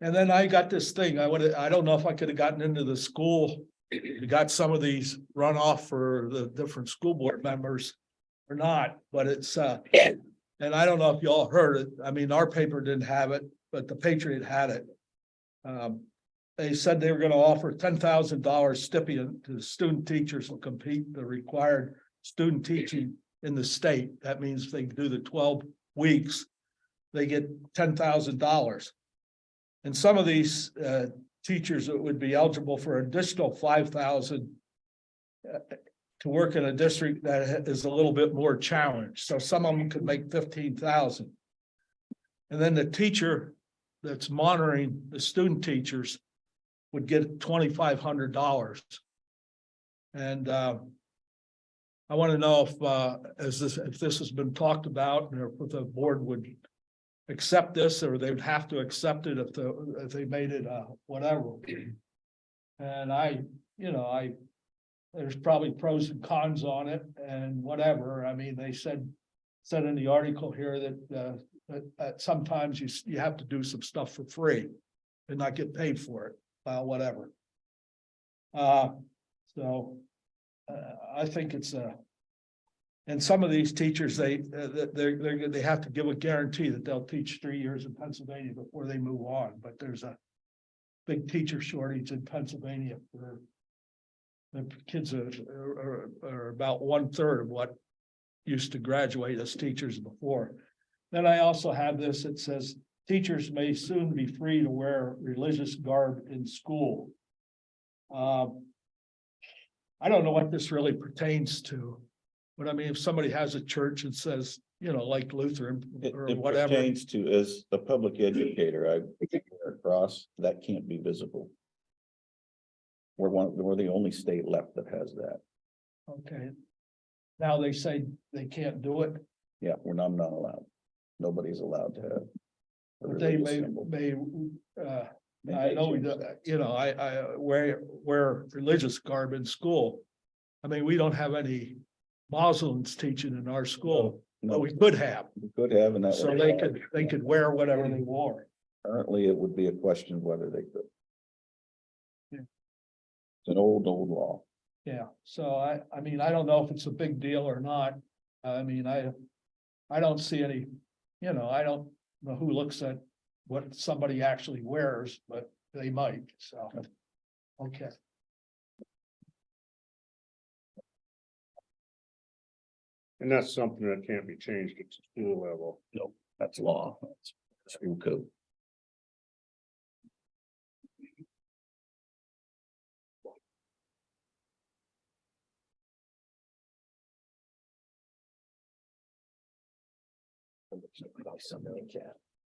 And then I got this thing, I don't know if I could have gotten into the school. We got some of these runoff for the different school board members or not, but it's, and I don't know if you all heard it. I mean, our paper didn't have it, but the Patriot had it. They said they were gonna offer $10,000 stipend to student teachers who complete the required student teaching in the state. That means they do the 12 weeks, they get $10,000. And some of these teachers that would be eligible for additional 5,000 to work in a district that is a little bit more challenged. So some of them could make 15,000. And then the teacher that's monitoring the student teachers would get $2,500. And I want to know if this has been talked about, and if the board would accept this, or they would have to accept it if they made it whatever. And there's probably pros and cons on it and whatever. I mean, they said in the article here that sometimes you have to do some stuff for free and not get paid for it. Whatever. So I think it's and some of these teachers, they have to give a guarantee that they'll teach 3 years in Pennsylvania before they move on. But there's a big teacher shortage in Pennsylvania for the kids are about 1/3 of what used to graduate as teachers before. Then I also have this, it says, teachers may soon be free to wear religious garb in school. I don't know what this really pertains to, but I mean, if somebody has a church and says, like Lutheran or It whatever. pertains to, as a public educator, across, that can't be visible. We're the only state left that has that. Okay. Now they say they can't do it, Yeah, I'm not allowed. Nobody's allowed to have. a but they religious symbol. I know, I wear religious garb in school. I mean, we don't have any Muslims teaching in our school, No, but we could have. we could have, and that. So would- they could wear whatever they wore. Currently, it would be a question of whether they could. Yeah. It's an old law. Yeah, so I mean, I don't know if it's a big deal or not. I mean, I don't see any, I don't know who looks at what somebody actually wears, but they might, so. Okay. And that's something that can't be changed at school level. No, that's law. That's school code.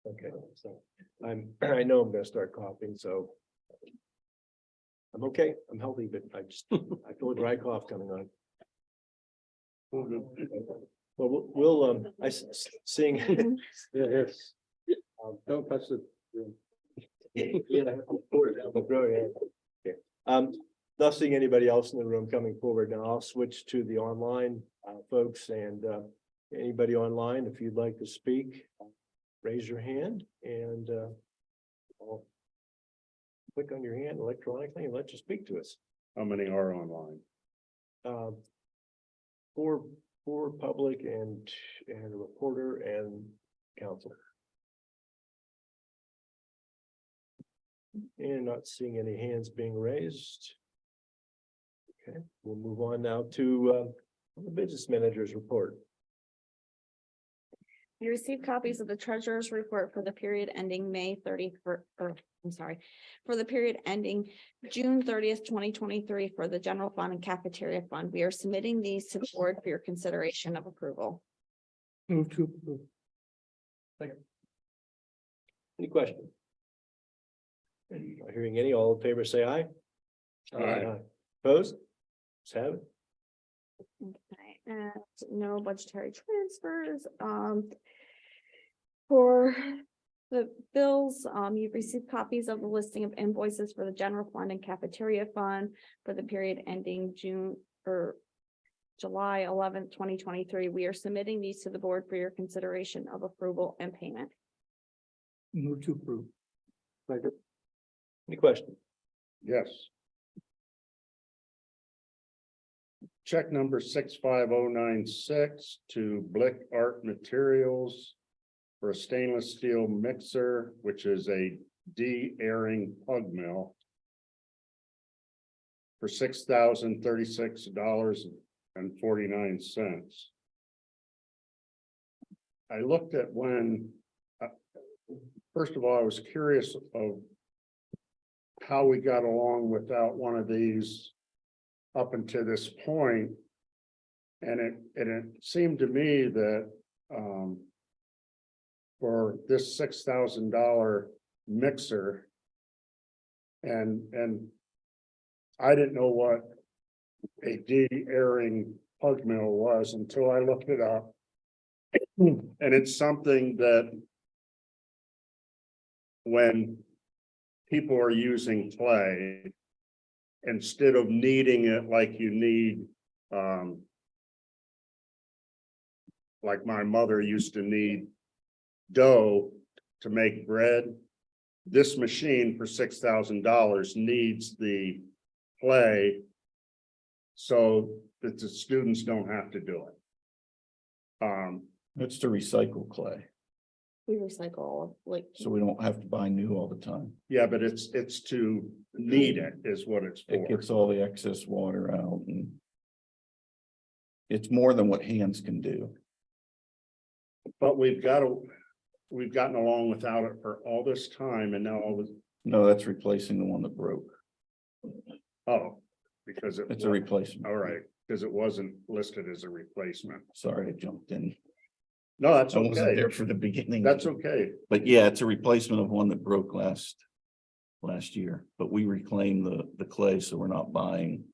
Okay, so I know I'm gonna start coughing, so. I'm okay, I'm healthy, but I feel a dry cough coming on. Well, we'll, seeing. Don't touch the. Not seeing anybody else in the room coming forward now, I'll switch to the online folks and anybody online, if you'd like to speak, raise your hand and I'll click on your hand electronically and let you speak to us. How many are online? Four public and a reporter and council. And not seeing any hands being raised. Okay, we'll move on now to the business manager's report. You received copies of the treasurer's report for the period ending May 31st, for the period ending June 30th, 2023 for the general fund and cafeteria fund. We are submitting these to the board for your consideration of approval. Move to approve. Second. Any questions? Not hearing any, all in favor, say aye. Aye. Opposed? Let's have it. Okay, and no budgetary transfers, for the bills, you've received copies of the listing of invoices for the general fund and cafeteria fund for the period ending July 11th, 2023. We are submitting these to the board for your consideration of approval and payment. Move to approve. Any questions? Yes. Check number 65096 to Blick Art Materials for a stainless steel mixer, which is a de-airing pug mill for $6,036.49. I looked at when, first of all, I was curious of how we got along without one of these up until this point. And it seemed to me that for this $6,000 mixer, and I didn't know what a de-airing pug mill was until I looked it up. And it's something that when people are using clay, instead of kneading it like you need, like my mother used to knead dough to make bread, this machine for $6,000 needs the clay so that the students don't have to do it. It's to recycle clay, We recycle, like, so we don't have to buy new all the time. Yeah, but it's to knead it is what it's It for. gets all the excess water out and it's more than what hands can do. But we've gotten along without it for all this time, and now all this, No, that's replacing the one that broke. oh, because It's a replacement. all right, because it wasn't listed as a replacement. Sorry, I jumped in. No, that's I wasn't okay. there for the beginning. That's okay. But yeah, it's a replacement of one that broke last year, but we reclaim the clay, so we're not buying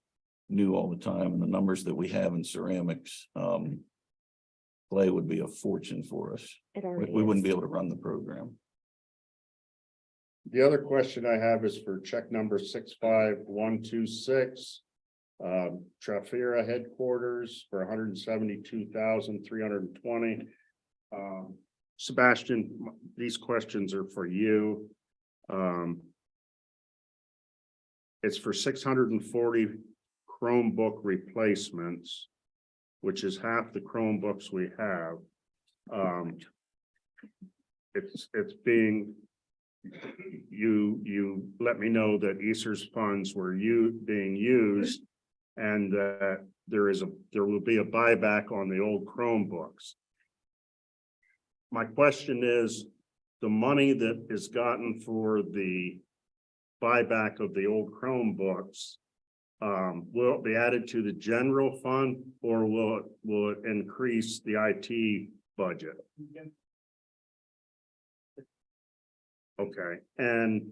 new all the time. And the numbers that we have in ceramics, clay would be a fortune for us. it We already we wouldn't is. be able to run the program. The other question I have is for check number 65126. Trafira headquarters for $172,320. Sebastian, these questions are for you. It's for 640 Chromebook replacements, which is half the Chromebooks we have. It's being, you let me know that ESER's funds were being used, and that there will be a buyback on the old Chromebooks. My question is, the money that is gotten for the buyback of the old Chromebooks, will it be added to the general fund, or will it increase the IT budget? Okay, and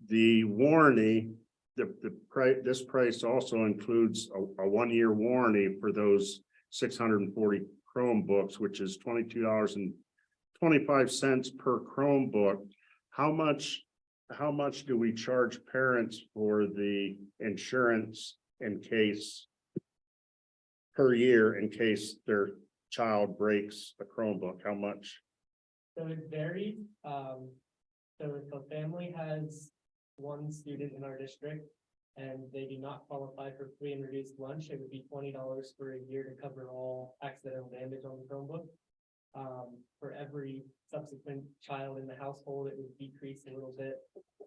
the warranty, this price also includes a 1-year warranty for those 640 Chromebooks, which is $22.25 per Chromebook. How much do we charge parents for the insurance in case per year, in case their child breaks a Chromebook? How much? So it varies. So if a family has one student in our district and they do not qualify for free and reduced lunch, it would be $20 for a year to cover all accidental damage on the Chromebook. For every subsequent child in the household, it would decrease a little bit.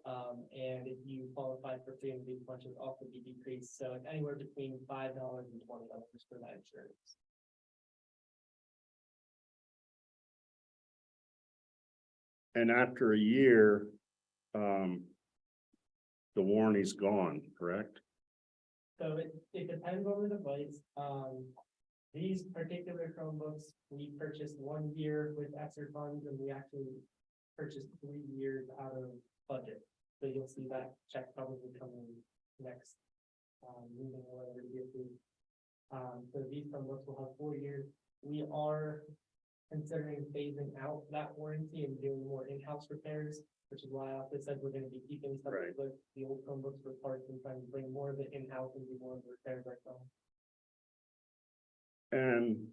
And if you qualify for free and reduced lunch, it would also be decreased. So it's anywhere between $5 and $20 for that insurance. And after a year, the warranty's gone, correct? So it depends on the device. These particular Chromebooks, we purchased 1 year with ESSER funds, and we actually purchased 3 years out of budget. So you'll see that check probably coming next meeting or whatever it is. So these Chromebooks will have 4 years. We are considering phasing out that warranty and doing more in-house repairs, which is why I also said we're going to be keeping some Right. of the old Chromebooks for parts and trying to bring more of it in-house and do more of the repairs ourselves. And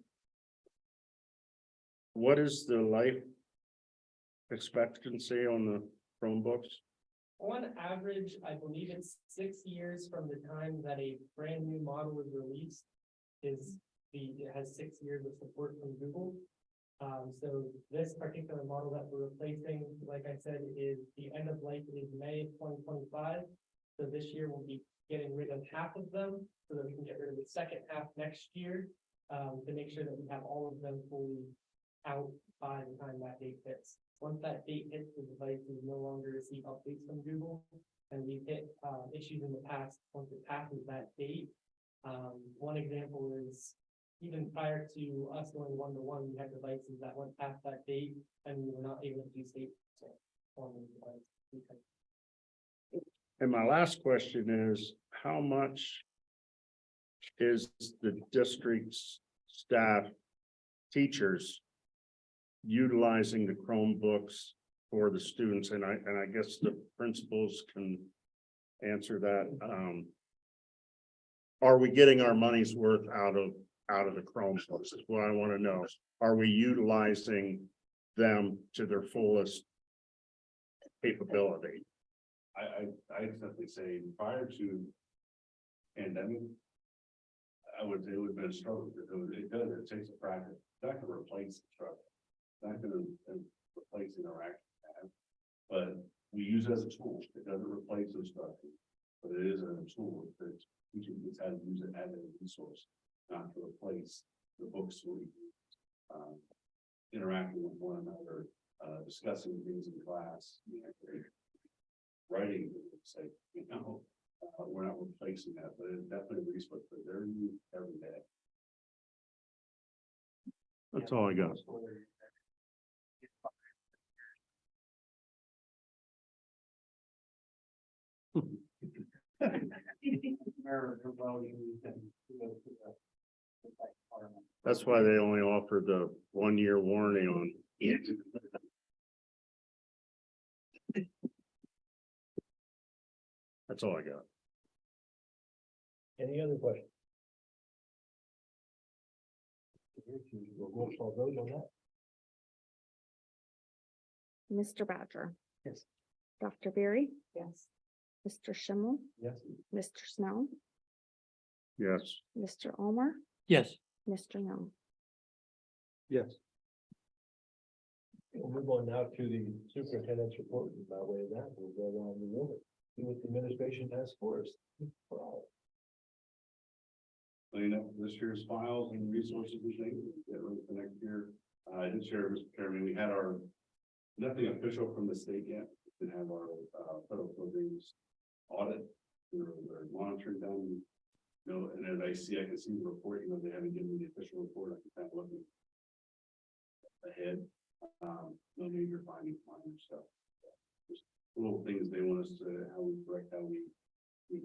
what is the life expectancy on the Chromebooks? On average, I believe it's 6 years from the time that a brand new model is released. It has 6 years of support from Google. So this particular model that we're replacing, like I said, is the end of life is May of 2025. So this year we'll be getting rid of half of them so that we can get rid of the second half next year. To make sure that we have all of them fully out by the time that date hits. Once that date hits, the device will no longer receive updates from Google. And we've hit issues in the past, once it passes that date. One example is even prior to us going one-to-one, we had devices that went past that date and we were not able to do state on the device. And my last question is, how much is the district's staff, teachers utilizing the Chromebooks for the students? And I guess the principals can answer that. Are we getting our money's worth out of the Chromebooks? Is what I want to know. Are we utilizing them to their fullest capability? I simply say prior to pandemic, I would say it would have been a struggle. It takes a practice. It's not gonna replace the struggle. It's not gonna replace interaction. But we use it as a tool. It doesn't replace instruction, but it is a tool that teaching kids how to use it as a resource, not to replace the books we interacting with one another, discussing things in class, writing, say, we're not replacing that, but it's definitely a resource for their use every day. That's all I got. That's why they only offer the 1-year warranty on it. That's all I got. Any other questions? Roll call vote on that. Mr. Badger. Yes. Dr. Berry, Yes. Mr. Schimmel, Yes. Mr. Snell, Yes. Mr. Ulmer, Yes. Mr. Young. Yes. We'll move on now to the superintendent's report. And by way of that, we'll go around the room. See what the administration has for us. Cleaning up this year's files and resources and things, get ready for next year. I did share, Mr. Chairman, we had our, nothing official from the state yet. We have our federal programs audit. We're monitoring them. You know, and as I can see the report, you know, they haven't given me the official report. I can kind of look ahead. No major findings, minor stuff. Just little things they want us to, how we correct, how we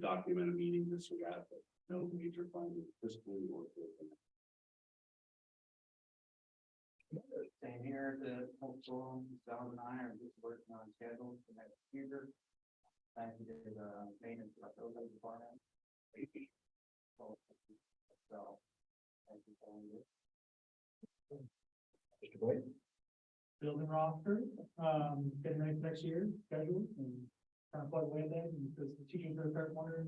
document a meeting, this or that, but no major findings fiscally or. Same here, the council, Sal and I are just working on schedules for next year. I did maintenance of the building department. So. Mr. Boyd? Building roster, getting ready for next year, schedule, and kind of plug away at that, because the teachers are start wondering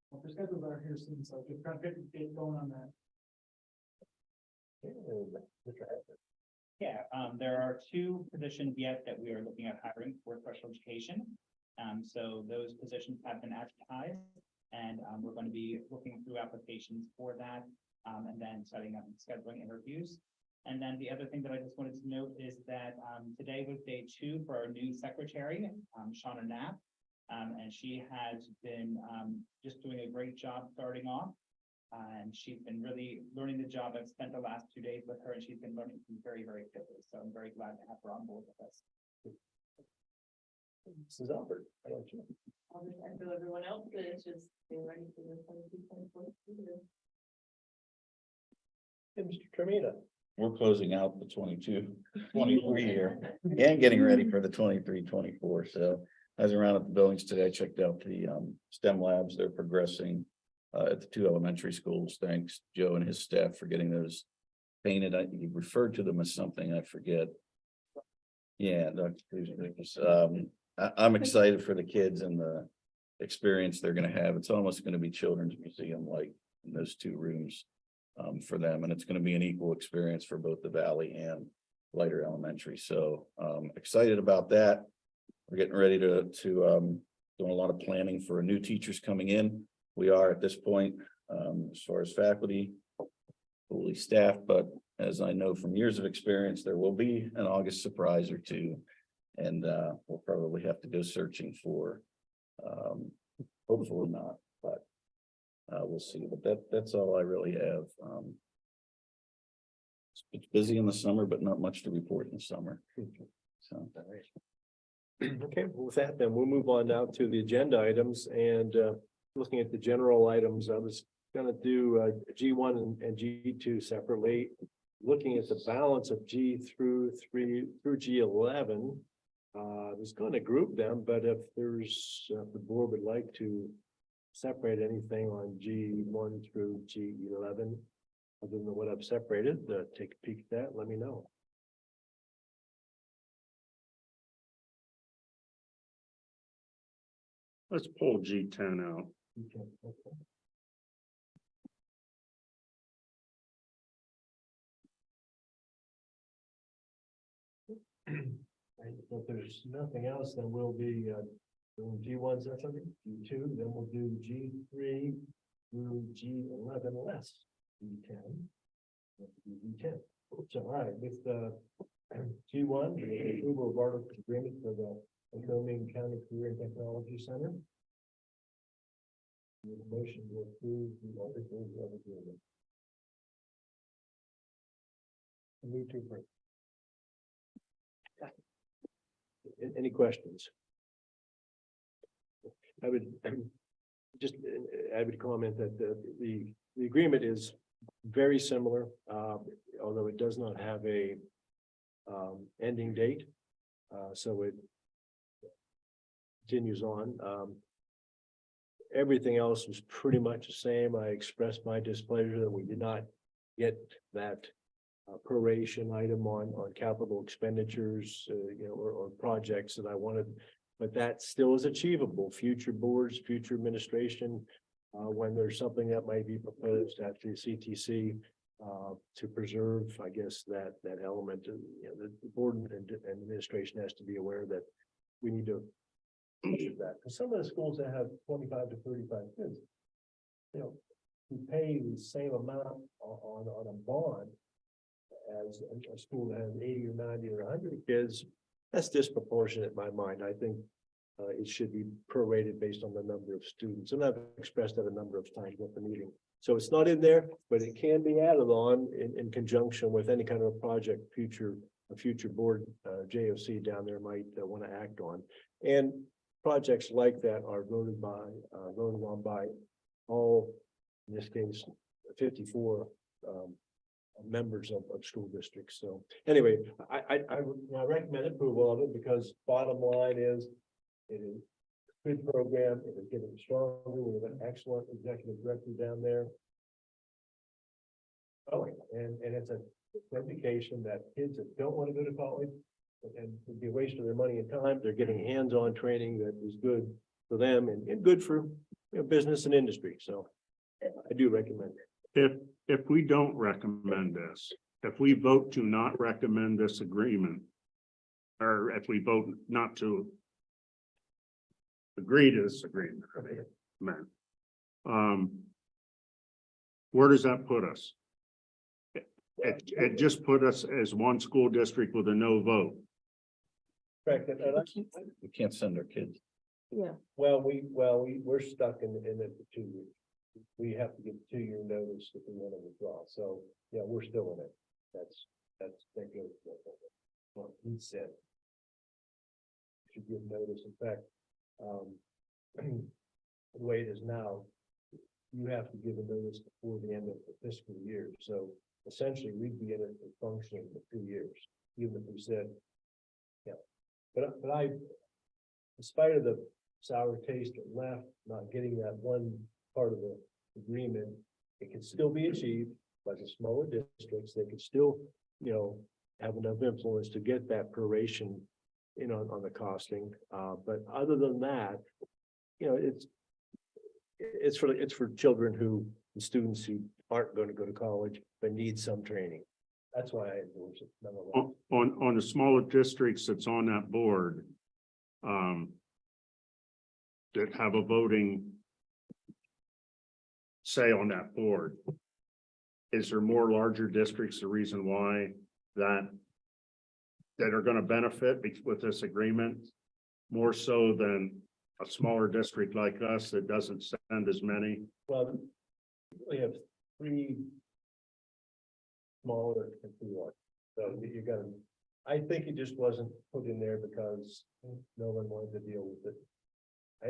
what their schedules are here soon, so just trying to get going on that. Yeah, there are 2 positions yet that we are looking at hiring for special education. So those positions have been advertised, and we're going to be looking through applications for that, and then setting up and scheduling interviews. And then the other thing that I just wanted to note is that today was day 2 for our new secretary, Shauna Knapp. And she has been just doing a great job starting off. And she's been really learning the job. I've spent the last 2 days with her, and she's been learning very, very quickly. So I'm very glad to have her on board with us. Mrs. Albert, I don't know. I'll just echo everyone else, but it's just being ready for the 22-24 season. Hey, Mr. Termina. We're closing out the 22-23 year and getting ready for the 23-24. So I was around at the buildings today. I checked out the STEM labs. They're progressing at the 2 elementary schools. Thanks, Joe and his staff, for getting those painted. You referred to them as something I forget. Yeah, I'm excited for the kids and the experience they're gonna have. It's almost gonna be children's museum like in those two rooms. For them, and it's gonna be an equal experience for both the Valley and Lighter Elementary. So excited about that. We're getting ready to doing a lot of planning for new teachers coming in. We are at this point, as far as faculty, fully staffed, but as I know from years of experience, there will be an August surprise or two. And we'll probably have to go searching for, hopefully not, but we'll see. But that's all I really have. It's busy in the summer, but not much to report in the summer. So. Okay, well, with that, then we'll move on now to the agenda items and looking at the general items, I was gonna do G1 and G2 separately. Looking at the balance of G3 through G11. I was going to group them, but if the board would like to separate anything on G1 through G11, other than what I've separated, take a peek at that, let me know. Let's pull G10 out. Okay. If there's nothing else, then we'll be doing G1, that's something, G2, then we'll do G3 through G11 less G10. G10. So, all right, with G1, the approval of article agreement for the Wyoming County Career and Technology Center. The motion to approve the articles of agreement. Move to approve. Any questions? I would comment that the agreement is very similar, although it does not have a ending date. So it continues on. Everything else was pretty much the same. I expressed my displeasure that we did not get that proration item on capital expenditures, or projects that I wanted, but that still is achievable. Future boards, future administration, when there's something that might be proposed at the CTC to preserve, I guess, that element. The board and administration has to be aware that we need to do that. Because some of the schools that have 25 to 35 kids, who pay the same amount on a bond as a school that has 80 or 90 or 100 kids, that's disproportionate in my mind. I think it should be prorated based on the number of students. And I've expressed that a number of times at the meeting. So it's not in there, but it can be added on in conjunction with any kind of a project a future board JOC down there might want to act on. And projects like that are voted on by all, in this case, 54 members of school districts. So anyway, I recommend approval of it because bottom line is it is a good program. It is getting stronger. We have an excellent executive director down there. Oh, and it's an indication that kids that don't want to go to college and would be a waste of their money and time, they're getting hands-on training that is good for them and good for business and industry. So I do recommend it. If we don't recommend this, if we vote to not recommend this agreement, or if we vote not to agree to this agreement, where does that put us? It just put us as one school district with a no vote. Correct. We can't send our kids. Yeah. We're stuck in it for 2 years. We have to give 2-year notice if we want to withdraw. So yeah, we're still in it. That goes. What he said. Should give notice. In fact, the way it is now, you have to give a notice before the end of the fiscal year. So essentially, we'd be in it for functioning for 2 years, even if we said, yeah. But I, in spite of the sour taste that left, not getting that one part of the agreement, it can still be achieved by the smaller districts. They can still, have enough influence to get that proration, on the costing. But other than that, it's for children the students who aren't going to go to college, but need some training. That's why I endorse it. nonetheless. On the smaller districts that's on that board, that have a voting say on that board, is there more larger districts, the reason why that are going to benefit with this agreement more so than a smaller district like us that doesn't send as many? Well, we have 3 smaller and 2 large. So you got to, I think it just wasn't put in there because no one wanted to deal with it. I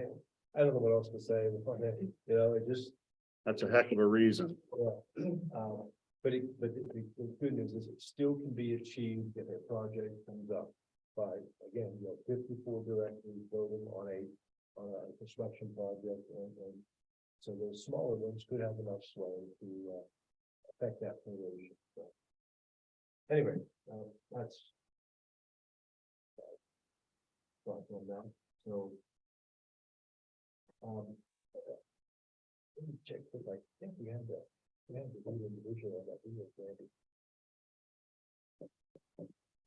don't know what else to say. It just, That's a heck of a reason. but the good news is it still can be achieved if a project comes up by, again, 54 directors voting on a construction project, and so those smaller ones could have enough sway to affect that proration. So, anyway, that's thoughts on that. So, let me check, because I think we had the individual on that.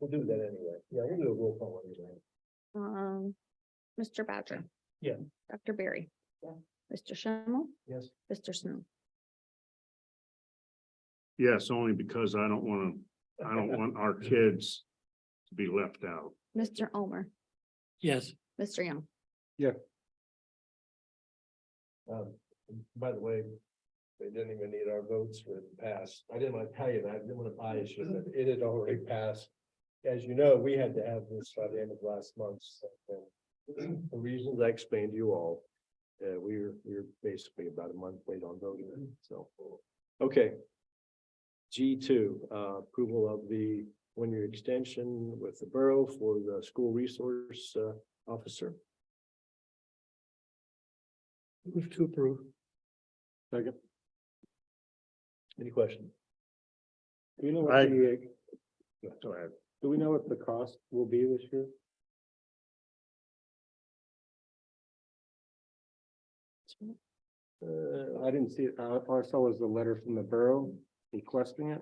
We'll do that anyway. Yeah, we'll do a roll call anyway. Mr. Badger. Yeah. Dr. Berry. Yeah. Mr. Schimmel, Yes. Mr. Snow. Yes, only because I don't want our kids to be left out. Mr. Omer, Yes. Mr. Young. By the way, they didn't even need our votes for it to pass. I didn't want to tell you that. I didn't want to bias you, but it had already passed. As you know, we had to have this by the end of last month. So, for reasons I explained to you all, we're basically about a month late on voting. So, okay. G2, approval of the 1-year extension with the borough for the school resource officer. Move to approve. Second. Any questions? Do you know what go ahead. Do we know what the cost will be this year? I didn't see it. All I saw was the letter from the borough requesting it.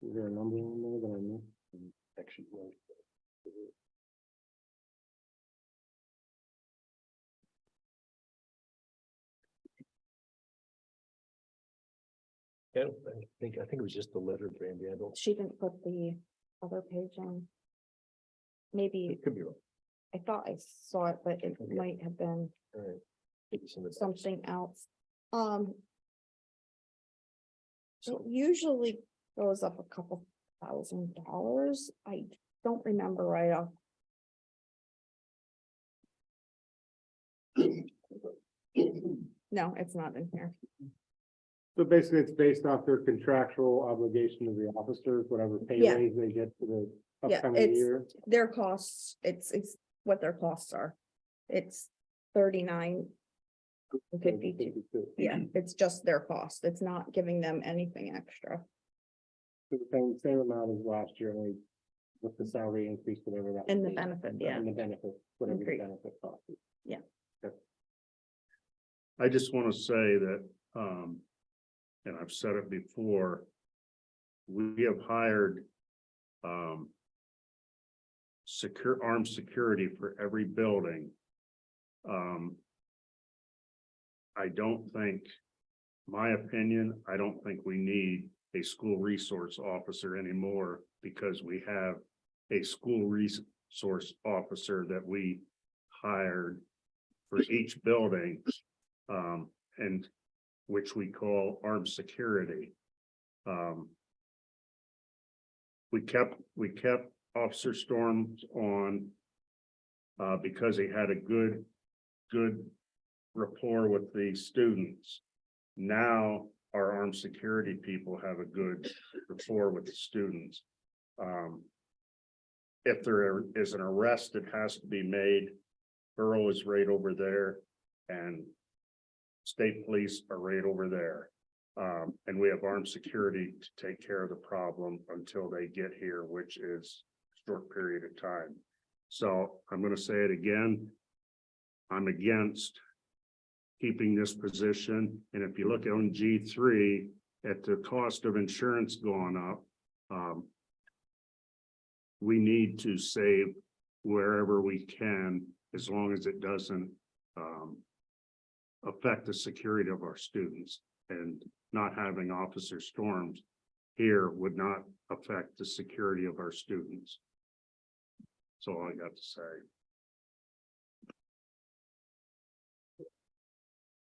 Is there a number in there that I missed? Actually, I think it was just the letter, Brandy. I don't. She didn't put the other page on. Maybe, It could be wrong. I thought I saw it, but it might have been All right. Maybe some of the- something else. It usually goes up a couple $1,000. I don't remember right off. No, it's not in here. So basically, it's based off their contractual obligation to the officers, whatever pay Yeah. raise they get for the Yeah, upcoming it's- year. Their costs, it's what their costs are. It's 39.52. Yeah, it's just their cost. It's not giving them anything extra. So the same amount as last year, only with the salary increase, whatever that. And would the be. benefit, yeah. And the benefit, whatever the Increase. benefit cost is. I just want to say that, and I've said it before, we have hired armed security for every building. I don't think, my opinion, I don't think we need a school resource officer anymore because we have a school resource officer that we hired for each building, and which we call armed security. We kept Officer Storms on because he had a good rapport with the students. Now our armed security people have a good rapport with the students. If there is an arrest that has to be made, borough is right over there and state police are right over there. And we have armed security to take care of the problem until they get here, which is a short period of time. So I'm gonna say it again. I'm against keeping this position. And if you look on G3, at the cost of insurance going up, we need to save wherever we can, as long as it doesn't affect the security of our students. And not having Officer Storms here would not affect the security of our students. That's all I got to say.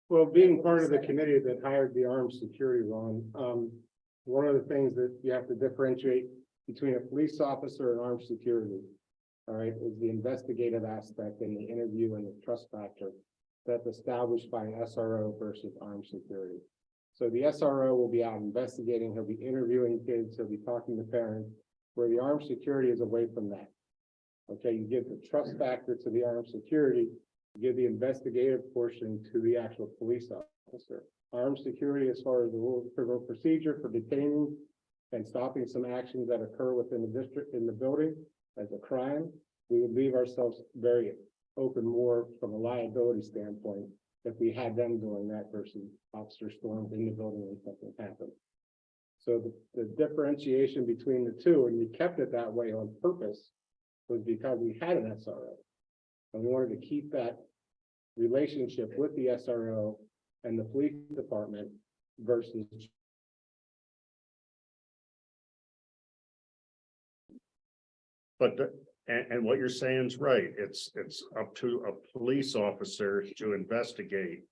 Well, being part of the committee that hired the armed security, Ron, one of the things that you have to differentiate between a police officer and armed security, all right, is the investigative aspect and the interview and the trust factor that's established by an SRO versus armed security. So the SRO will be out investigating, he'll be interviewing kids, he'll be talking to parents, where the armed security is away from that. Okay, you give the trust factor to the armed security, you give the investigative portion to the actual police officer. Armed security, as far as the rules of criminal procedure for detaining and stopping some actions that occur within the district, in the building as a crime, we would leave ourselves very open more from a liability standpoint if we had them doing that versus Officer Storms in the building when something happened. So the differentiation between the two, and we kept it that way on purpose, was because we had an SRO. And we wanted to keep that relationship with the SRO and the police department versus. But and what you're saying is right. It's up to a police officer to investigate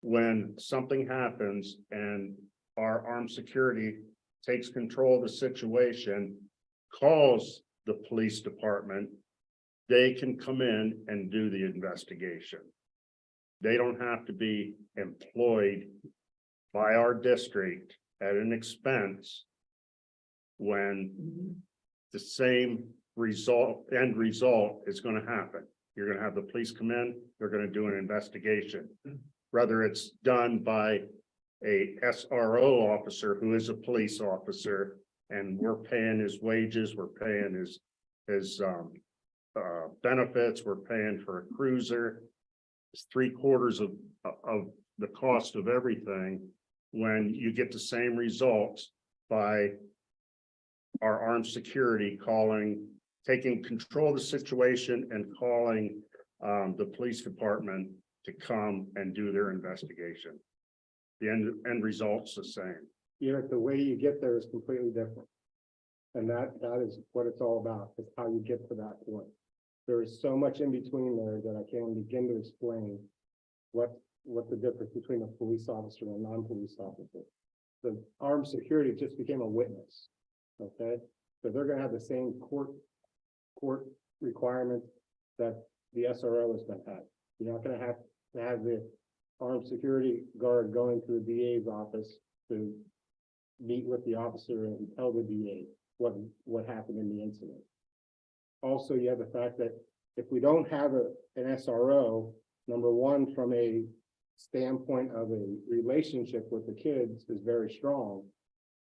when something happens and our armed security takes control of the situation, calls the police department, they can come in and do the investigation. They don't have to be employed by our district at an expense when the same end result is going to happen. You're going to have the police come in, they're going to do an investigation. Whether it's done by a SRO officer who is a police officer and we're paying his wages, we're paying his benefits, we're paying for a cruiser. It's 3/4 of the cost of everything when you get the same results by our armed security taking control of the situation and calling the police department to come and do their investigation. The end result's the same. You know, the way you get there is completely different. And that is what it's all about, is how you get to that point. There is so much in between there that I can't begin to explain what the difference between a police officer and a non-police officer. The armed security just became a witness. Okay, so they're gonna have the same court requirements that the SRO is gonna have. You're not gonna have to have the armed security guard going to the DA's office to meet with the officer and tell the DA what happened in the incident. Also, you have the fact that if we don't have an SRO, number one, from a standpoint of a relationship with the kids is very strong.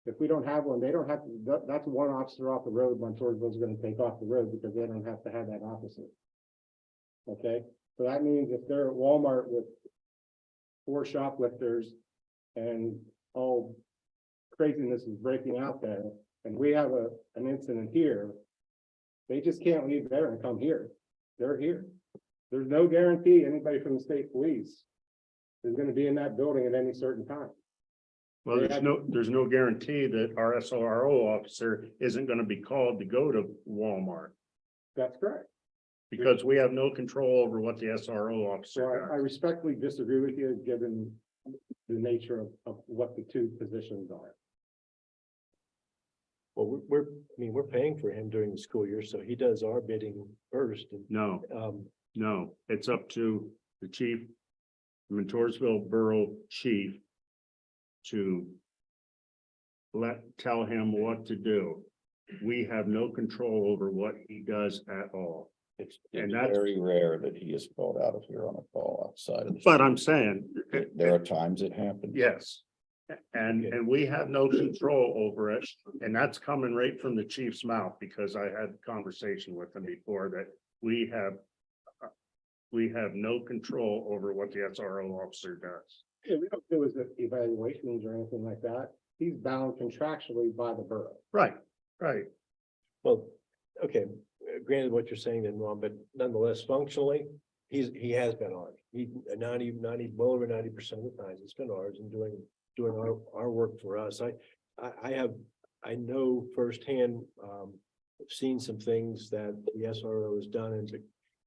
If we don't have one, they don't have to, that's one officer off the road, Montoursville's gonna take off the road because they don't have to have that officer. Okay, so that means if they're at Walmart with 4 shoplifters and all craziness is breaking out there, and we have an incident here, they just can't leave there and come here. They're here. There's no guarantee anybody from the state police is gonna be in that building at any certain time. Well, there's no guarantee that our SRO officer isn't going to be called to go to Walmart That's correct. because we have no control over what the SRO So officer I does. respectfully disagree with you, given the nature of what the two positions are. Well, we're paying for him during the school year, so he does our bidding first. And, No, it's up to the chief, the Montoursville Borough Chief to tell him what to do. We have no control over what he does at all. It's And that's- very rare that he is called out of here on a call outside of. But I'm saying, There are times it happens. yes. And we have no control over it, and that's coming right from the chief's mouth, because I had a conversation with him before that we have no control over what the SRO officer does. Yeah, we don't do his evaluations or anything like that. He's bound contractually by the borough. Right, right. Well, okay, granted what you're saying then, Ron, but nonetheless, functionally, he has been ours. He, 90, well over 90% of the times, it's been ours and doing our work for us. I know firsthand, I've seen some things that the SRO has done, and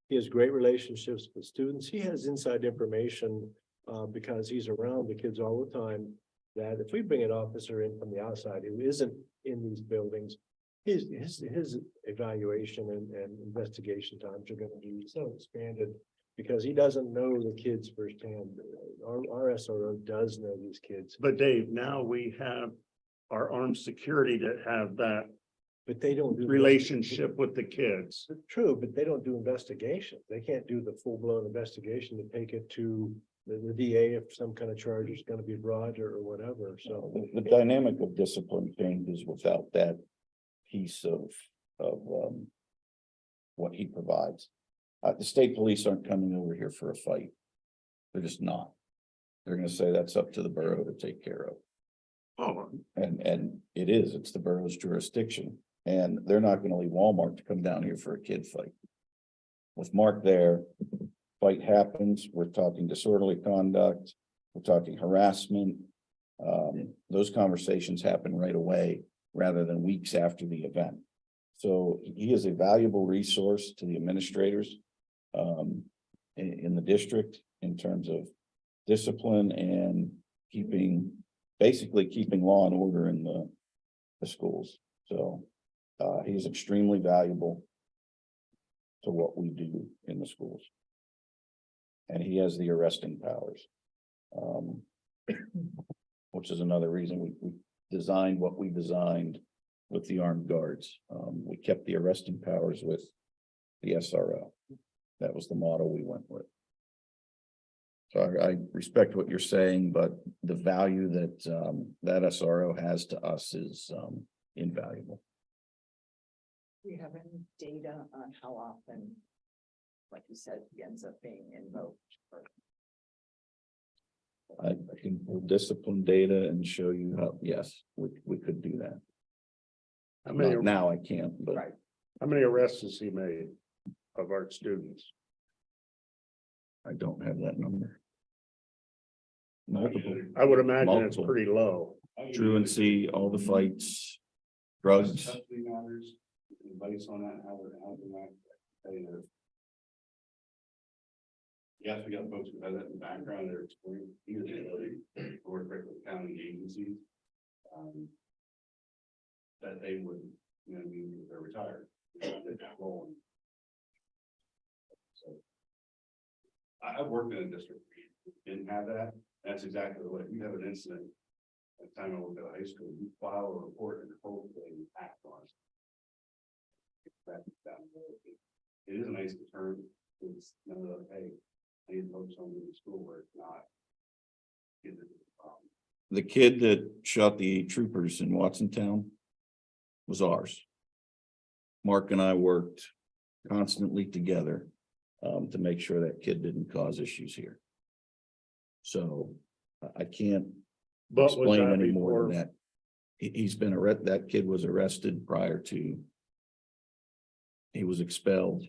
he has great relationships with students. He has inside information, because he's around the kids all the time, that if we bring an officer in from the outside who isn't in these buildings, his evaluation and investigation times are gonna be so expanded, because he doesn't know the kids firsthand. Our SRO does know these kids, But Dave, now we have our armed security that have that but they don't do. relationship with the kids. True, but they don't do investigation. They can't do the full-blown investigation to take it to the DA if some kind of charge is gonna be brought or whatever, so. The dynamic of discipline changes without that piece of what he provides. The state police aren't coming over here for a fight. They're just not. They're gonna say that's up to the borough to take care of. Oh, And it's the borough's jurisdiction, and they're not gonna leave Walmart to come down here for a kid fight. With Mark there, fight happens, we're talking disorderly conduct, we're talking harassment. Those conversations happen right away rather than weeks after the event. So he is a valuable resource to the administrators in the district in terms of discipline and basically keeping law and order in the schools. So he's extremely valuable to what we do in the schools. And he has the arresting powers. Which is another reason we designed what we designed with the armed guards. We kept the arresting powers with the SRO. That was the model we went with. So I respect what you're saying, but the value that that SRO has to us is invaluable. Do you have any data on how often, like you said, he ends up being invoked? I can pull discipline data and show you how, yes, we could do that. how many, Now I can't, but Right. how many arrests has he made of our students? I don't have that number. Multiple, I would imagine it's Multiple. pretty low. truancy, all the fights, drugs. Custody matters, advice on that, how to tell you that. Yes, we got folks who have that in the background, they're exploring, either they work with county agencies. That they would, you know, if they're retired. So I've worked in a district, where you didn't have that, that's exactly the way, if you have an incident. At the time I worked at high school, you file a report and hopefully act on it. It is a nice deterrent, it's another, hey, I need to focus on the school where it's not. The kid that shot the troopers in Watsontown was ours. Mark and I worked constantly together to make sure that kid didn't cause issues here. So I can't But was explain that any more than before, that. He's been arrested, that kid was arrested prior to. He was expelled.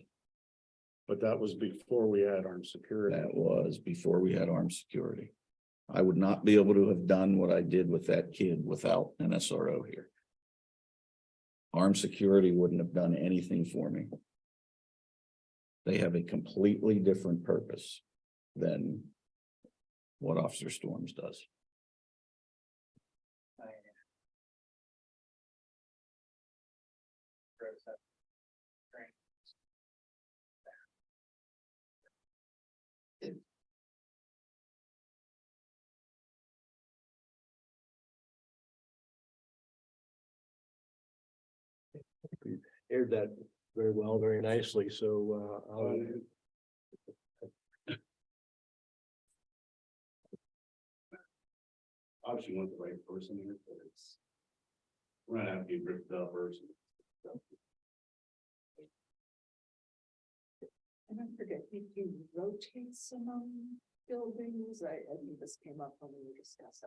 but that was before we had armed security. That was before we had armed security. I would not be able to have done what I did with that kid without an SRO here. Armed security wouldn't have done anything for me. They have a completely different purpose than what Officer Storms does. Aired that very well, very nicely, so obviously you want the right person here, but it's. We're not have to be ripped up or something. And I forget, did you rotate some buildings? I think this came up when we discussed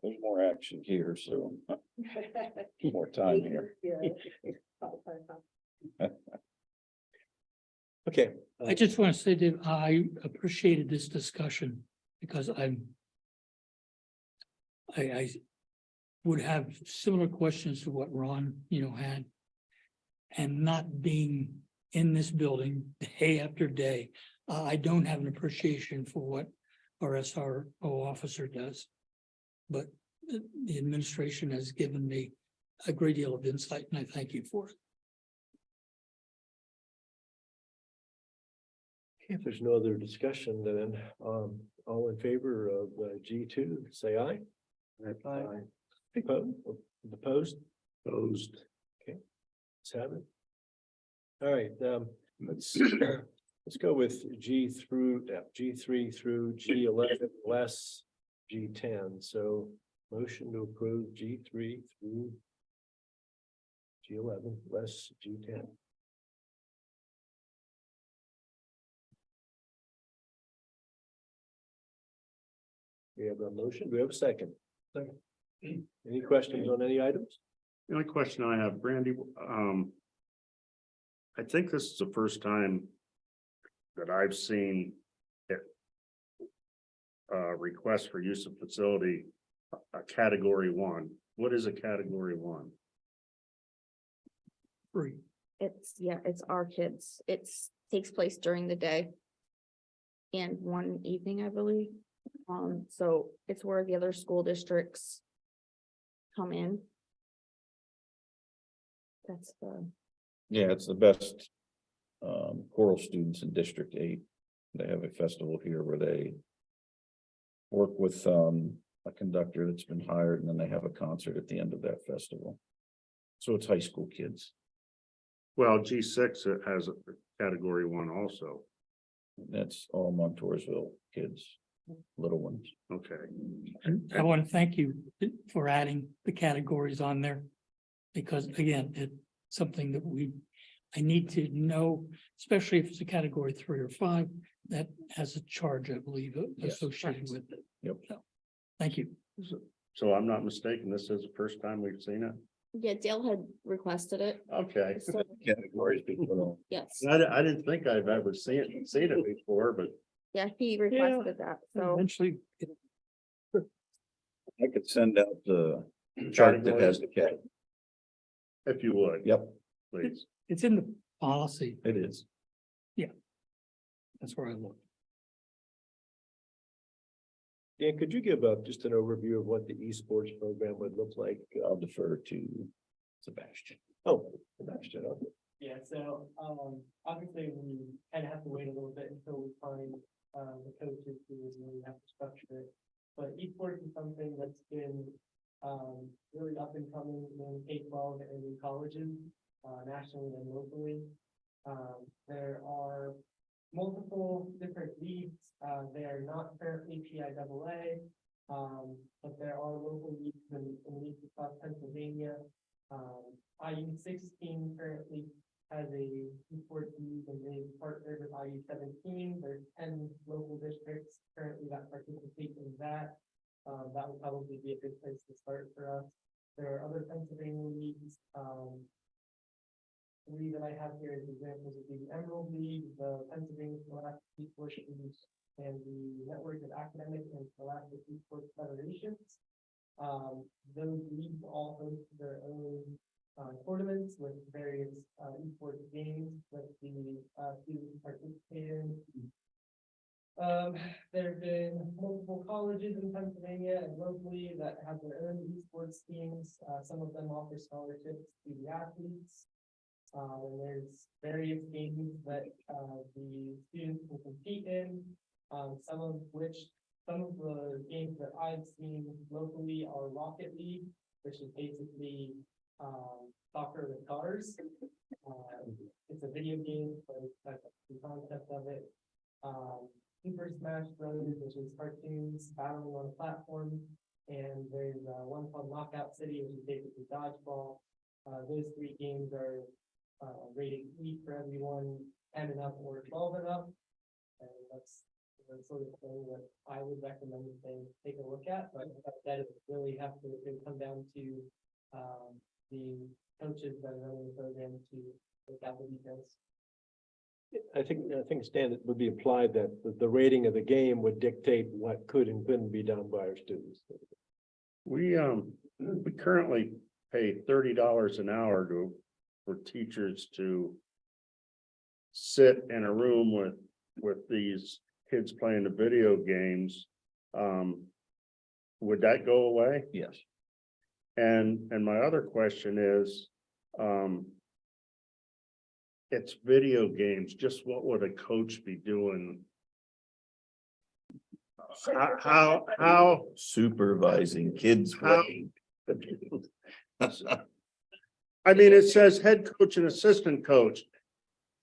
There's more action here, so it. more time here. Okay. I just want to say that I appreciated this discussion because I would have similar questions to what Ron, had. And not being in this building day after day, I don't have an appreciation for what our SRO officer does. But the administration has given me a great deal of insight, and I thank you for it. If there's no other discussion, then all in favor of G2, say aye. Aye. Opposed? Opposed. Okay, let's have it. All right, let's go with G3 through G11 less G10. So motion to approve G3 through G11 less G10. We have a motion. Do we have a second? Second. Any questions on any items? The only question I have, Brandy, I think this is the first time that I've seen it. Request for use of facility, a category 1. What is a category 1? Free. It's our kids. Takes place during the day. And one evening, I believe. So it's where the other school districts come in. That's the. Yeah, it's the best choral students in District 8. They have a festival here where they work with a conductor that's been hired, and then they have a concert at the end of that festival. So it's high school kids. Well, G6 has a category 1 also. That's all Montoursville kids, little ones. Okay. And I want to thank you for adding the categories on there. Because again, it's something that I need to know, especially if it's a category 3 or 5, that has a charge, I believe, associated with it. Yep. So, thank you. So I'm not mistaken, this is the first time we've seen it? Yeah, Dale had requested it. Okay. So, Categories people yes, I didn't think I've ever seen it before, but yeah, he requested that. So Eventually, I could send out the chart that has the cat. if you would. Yep, Please. it's in the policy. it is. That's where I look. Dan, could you give just an overview of what the esports program would look like? I'll defer to Sebastian. Oh, Sebastian, okay. Yeah, so, obviously, we kind of have to wait a little bit until we find, the coaches who really have to structure it. But esports is something that's been, really up and coming in K-12 and in colleges, nationally and locally. There are multiple different leagues, they are not currently PIAA, but there are local leagues in leagues across Pennsylvania. IU16 currently has a esports league and they partnered with IU17. There's 10 local districts currently that participate in that. That would probably be a good place to start for us. There are other Pennsylvania leagues. The league that I have here as examples would be the Emerald League, the Pennsylvania Scholastic Esports League, and the Network of Academic and Scholastic Esports Federations. Those leagues all host their own tournaments with various esports games that the students participate in. There have been multiple colleges in Pennsylvania and locally that have their own esports teams. Some of them offer scholarships to the athletes. And there's various games that the students can compete in. Some of the games that I've seen locally are Rocket League, which is basically soccer with cars. It's a video game, but that's the concept of it. Super Smash Bros., which is cartoons battling on a platform. And there's one called Knockout City, which is basically dodgeball. Those three games are rated E for everyone 10 and up or 12 and up. And that's the sort of thing that I would recommend that they take a look at, but that is really have to come down to the coaches that are running the program to look at the details. I think Stan, it would be implied that the rating of the game would dictate what could and couldn't be done by our students. We currently pay $30 an hour for teachers to sit in a room with these kids playing the video games. Would that go away? Yes. And my other question is, it's video games, just what would a coach be doing? How Supervising kids playing. I mean, it says head coach and assistant coach.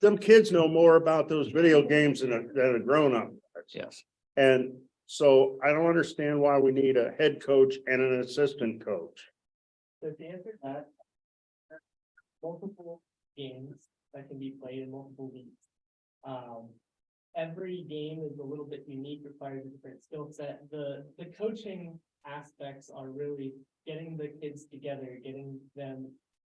Them kids know more about those video games than a grown-up. Yes. And so I don't understand why we need a head coach and an assistant coach. So to answer that, multiple games that can be played in multiple leagues. Every game is a little bit unique, requires a different skill set. The coaching aspects are really getting the kids together,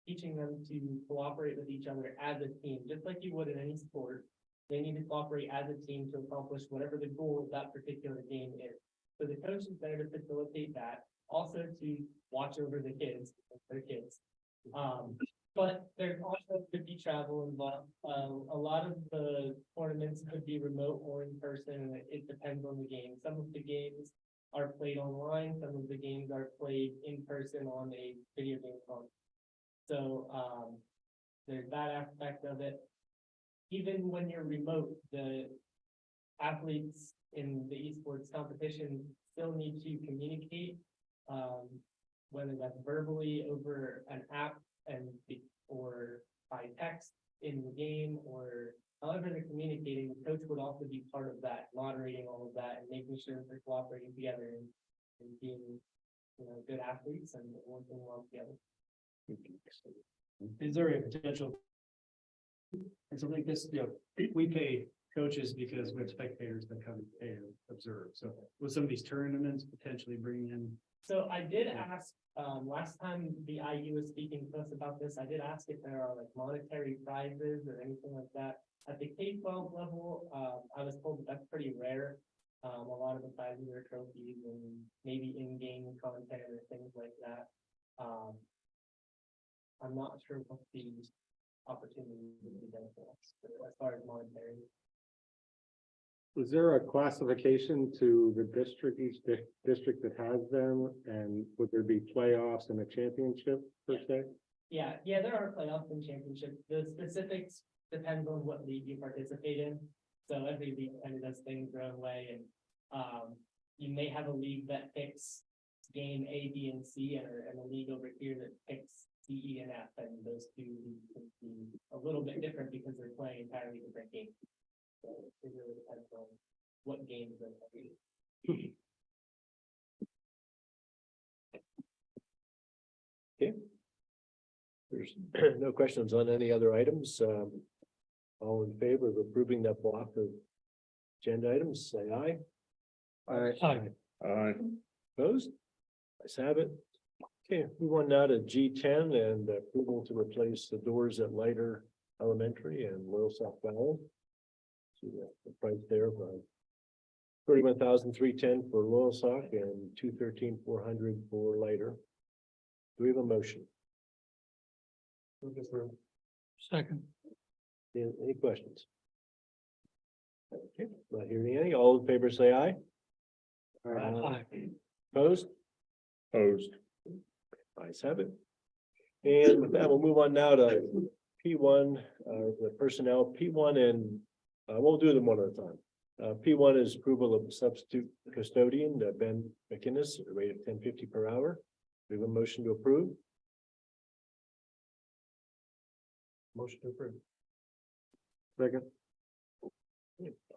teaching them to cooperate with each other as a team, just like you would in any sport. They need to cooperate as a team to accomplish whatever the goal of that particular game is. So the coach is there to facilitate that, also to watch over the kids, their kids. But there's also could be travel involved. A lot of the tournaments could be remote or in person, and it depends on the game. Some of the games are played online, some of the games are played in person on a video game console. So there's that aspect of it. Even when you're remote, the athletes in the esports competition still need to communicate, whether that's verbally over an app or by text in the game, or however they're communicating. The coach would also be part of that, moderating all of that and making sure they're cooperating together and being, good athletes and working well together. Is there a potential? And something like this, we pay coaches because we have spectators that come and observe. So with some of these tournaments potentially bring in. So I did ask, last time the IU was speaking to us about this, I did ask if there are like monetary prizes or anything like that. At the K-12 level, I was told that that's pretty rare. A lot of the prizes are trophies and maybe in-game content or things like that. I'm not sure what the opportunity would be there for us, as far as monetary. Is there a classification to the district, each district that has them? And would there be playoffs and a championship per se? Yeah, there are playoffs and championships. The specifics depends on what league you participate in. So every league kind of does things their own way, and you may have a league that picks game A, B, and C, and a league over here that picks D, E, and F, and those two leagues can be a little bit different because they're playing entirely different games. So it really depends on what games they're playing. Okay. There's no questions on any other items. All in favor of approving that block of agenda items, say aye. Aye. Opposed? Ayes have it. Okay, move on now to G10 and approval to replace the doors at Leiter Elementary and Loyal South Valley. See the price there of $31,310 for Loyal Sock and $213,400 for Leiter. Do we have a motion? Second. Any questions? Okay, not hearing any. All in favor, say aye. Opposed? Opposed. Ayes have it. And with that, we'll move on now to P1, the personnel, P1 and we'll do them one at a time. P1 is approval of substitute custodian, Ben McInnes, at a rate of $10.50 per hour. We have a motion to approve. Motion to approve. Second.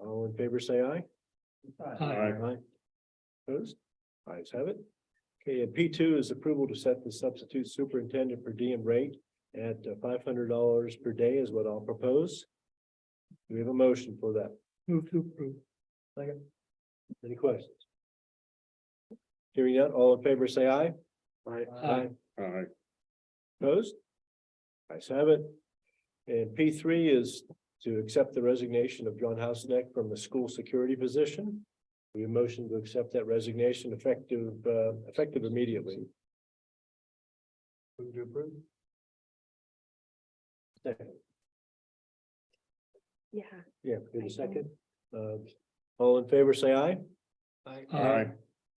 All in favor, say aye. Aye. Opposed? Ayes have it. Okay, and P2 is approval to set the substitute superintendent per diem rate at $500 per day is what I'll propose. Do we have a motion for that? Move to approve. Second. Any questions? Hearing none, all in favor, say aye. Aye. Aye. Opposed? Ayes have it. And P3 is to accept the resignation of John Houseneck from the school security position. We have a motion to accept that resignation effective immediately. Move to approve. Second. Yeah. Yeah, give a second. All in favor, say aye. Aye.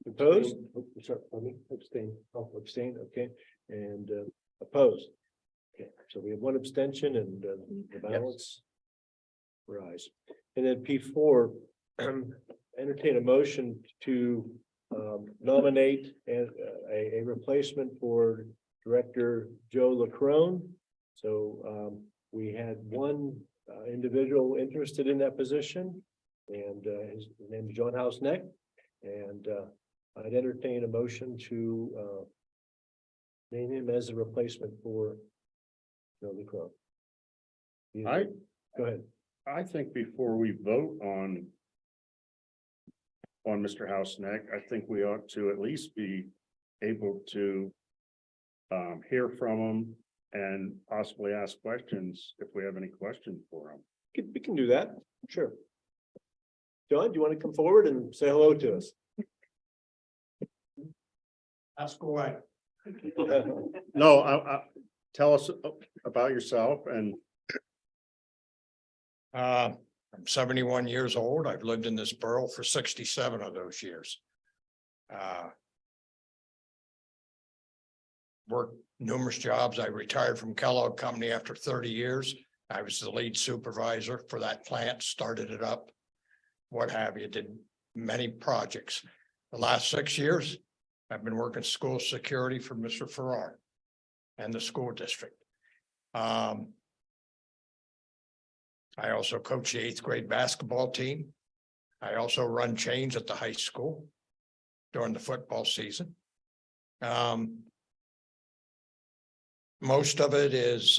Opposed? Oh, sorry, pardon me. Abstain. Oh, abstain, okay, and opposed. Okay, so we have one abstention and the balance. Rise. And then P4, entertain a motion to nominate a replacement for Director Joe LaCrone. So we had one individual interested in that position, and his name is John Houseneck. And I'd entertain a motion to name him as a replacement for Joe LaCrone. Go ahead. I think before we vote on Mr. Houseneck, I think we ought to at least be able to hear from him and possibly ask questions if we have any questions for him. We can do that, sure. John, do you want to come forward and say hello to us? Ask away. No, tell us about yourself and I'm 71 years old. I've lived in this borough for 67 of those years. Worked numerous jobs. I retired from Kellogg Company after 30 years. I was the lead supervisor for that plant, started it up, what have you, did many projects. The last 6 years, I've been working school security for Mr. Farrar and the school district. I also coach the 8th grade basketball team. I also run chains at the high school during the football season. Most of it is,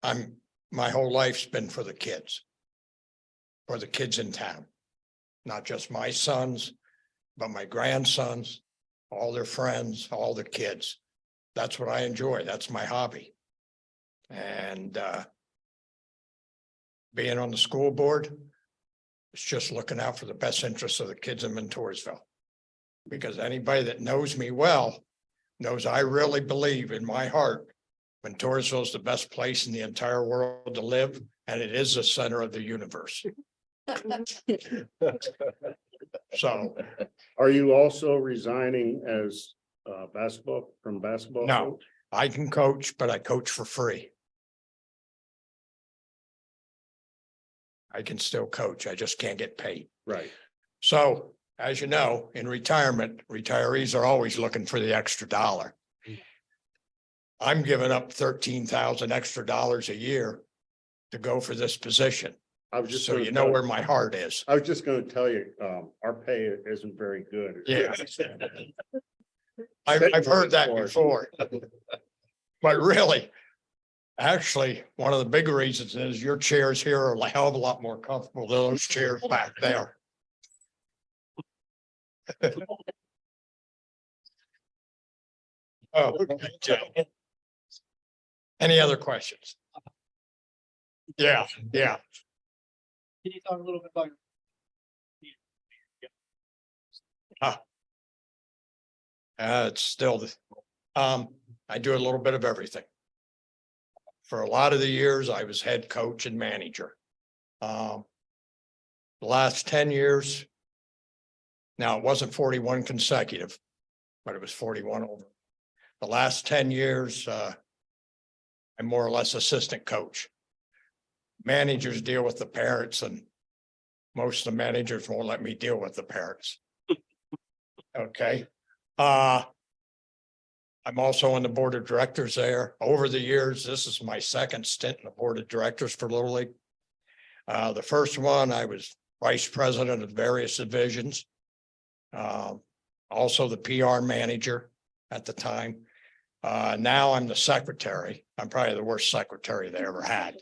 my whole life's been for the kids in town, not just my sons, but my grandsons, all their friends, all the kids. That's what I enjoy. That's my hobby. And, being on the school board, it's just looking out for the best interests of the kids in Montoursville. Because anybody that knows me well knows I really believe in my heart Montoursville is the best place in the entire world to live, and it is the center of the universe. So, are you also resigning as basketball no, coach? I can coach, but I coach for free. I can still coach. I just can't get paid. Right. So, as you know, in retirement, retirees are always looking for the extra dollar. I'm giving up $13,000 extra a year to go for this position. I was just So you know where my heart is. I was just going to tell you, our pay isn't very good. Yeah. I've heard that before. But really, actually, one of the big reasons is your chairs here are a hell of a lot more comfortable than those chairs back there. Oh, okay. Any other questions? Yeah, yeah. Can you talk a little bit about? It's still, I do a little bit of everything. For a lot of the years, I was head coach and manager. The last 10 years, now it wasn't 41 consecutive, but it was 41 over. The last 10 years, I'm more or less assistant coach. Managers deal with the parents, and most of the managers won't let me deal with the parents. Okay. I'm also on the board of directors there. Over the years, this is my second stint in the board of directors for Little League. The first one, I was vice president of various divisions. Also the PR manager at the time. Now I'm the secretary. I'm probably the worst secretary they ever had.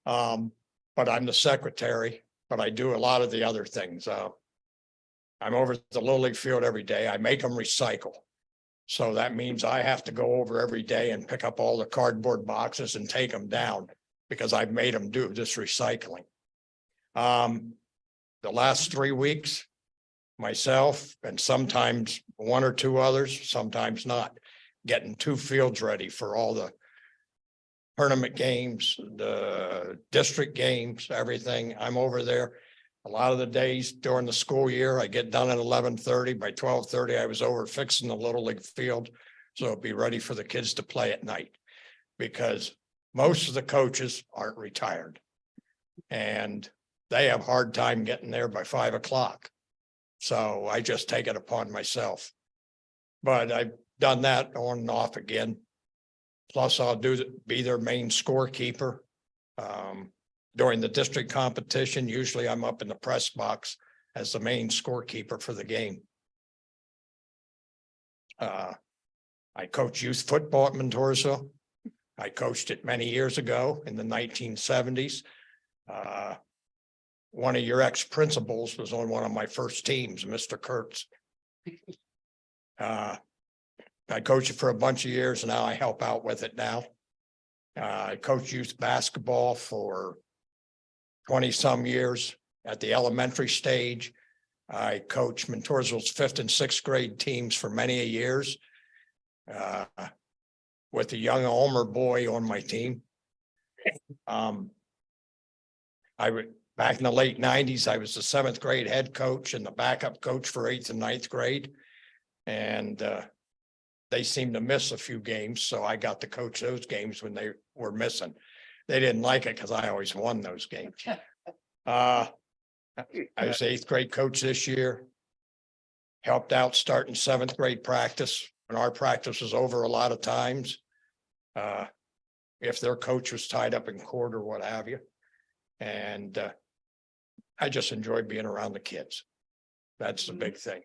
But I'm the secretary, but I do a lot of the other things. I'm over at the Little League field every day. I make them recycle. So that means I have to go over every day and pick up all the cardboard boxes and take them down because I've made them do this recycling. The last 3 weeks, myself and sometimes one or two others, sometimes not, getting 2 fields ready for all the tournament games, the district games, everything. I'm over there. A lot of the days during the school year, I get done at 11:30. By 12:30, I was over fixing the Little League field. So it'll be ready for the kids to play at night. Because most of the coaches aren't retired. And they have a hard time getting there by 5 o'clock. So I just take it upon myself. But I've done that on and off again. Plus I'll be their main scorekeeper. During the district competition, usually I'm up in the press box as the main scorekeeper for the game. I coach youth football at Mentorsville. I coached it many years ago in the 1970s. One of your ex-principals was on one of my first teams, Mr. Kurtz. I coached it for a bunch of years and now I help out with it now. I coach youth basketball for 20 some years at the elementary stage. I coach Mentorsville's 5th and 6th grade teams for many years. With the young Ulmer boy on my team. Back in the late 90s, I was the 7th grade head coach and the backup coach for 8th and 9th grade. And they seemed to miss a few games, so I got to coach those games when they were missing. They didn't like it because I always won those games. I was 8th grade coach this year. Helped out starting 7th grade practice when our practice was over a lot of times. If their coach was tied up in court or what have you. And I just enjoyed being around the kids. That's the big thing.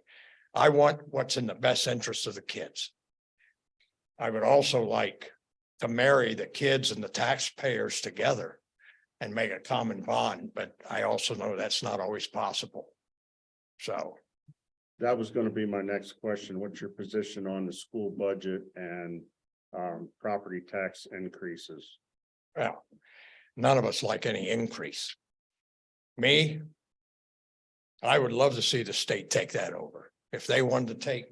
I want what's in the best interest of the kids. I would also like to marry the kids and the taxpayers together and make a common bond, but I also know that's not always possible. So. That was going to be my next question. What's your position on the school budget and property tax increases? Well, none of us like any increase. Me, I would love to see the state take that over. If they wanted to take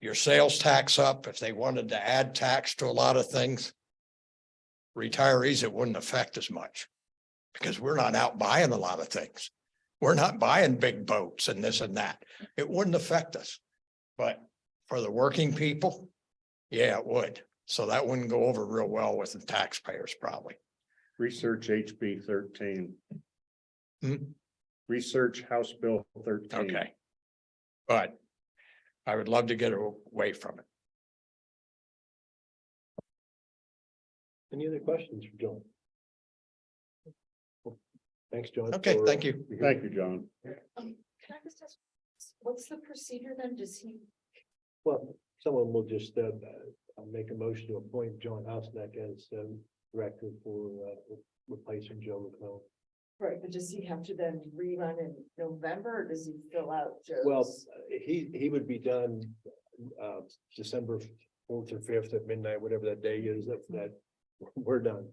your sales tax up, if they wanted to add tax to a lot of things, retirees, it wouldn't affect as much because we're not out buying a lot of things. We're not buying big boats and this and that. It wouldn't affect us. But for the working people, yeah, it would. So that wouldn't go over real well with the taxpayers probably. Research HB 13. Hmm? Research House Bill 13. Okay. But I would love to get away from it. Any other questions for John? Thanks, John. Okay, for- thank you. Thank you, John. Can I just ask, what's the procedure then? Does he? Well, someone will just make a motion to appoint John Houseneck as director for replacing Joe McClellan. Right, but does he have to then rerun in November or does he fill out Joe's? Well, he would be done December 4th or 5th at midnight, whatever that day is, that we're done.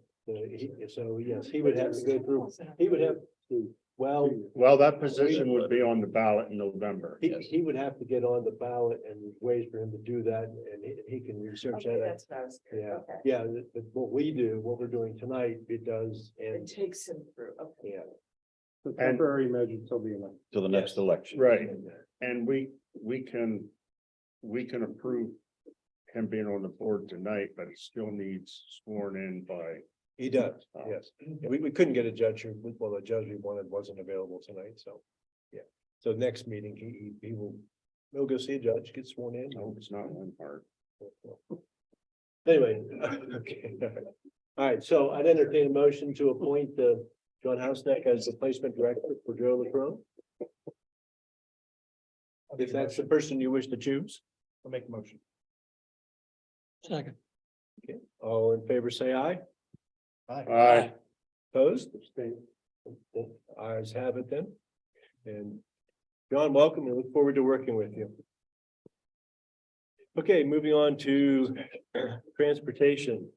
So yes, he would have to go through, he would have to, Well, that position would be on the ballot in November. he would have to get on the ballot and ways for him to do that, and he can research Okay, that. that's what I was. Yeah, Okay. yeah, but what we do, what we're doing tonight, it does, It and, takes him through, okay. yeah. The temporary measure till the election. Till the next election. Right. And we can approve him being on the board tonight, but he still needs sworn in by. He does, yes. And we couldn't get a judge, well, the judge we wanted wasn't available tonight, so, yeah. So next meeting, he'll go see a judge, get sworn in. No, it's not one part. Anyway, okay. All right, so I'd entertain a motion to appoint John Houseneck as the placement director for Joe LaCroix. If that's the person you wish to choose. I'll make a motion. Second. Okay, all in favor, say aye. Aye. Opposed? Ayes have it then. And John, welcome and look forward to working with you. Okay, moving on to transportation.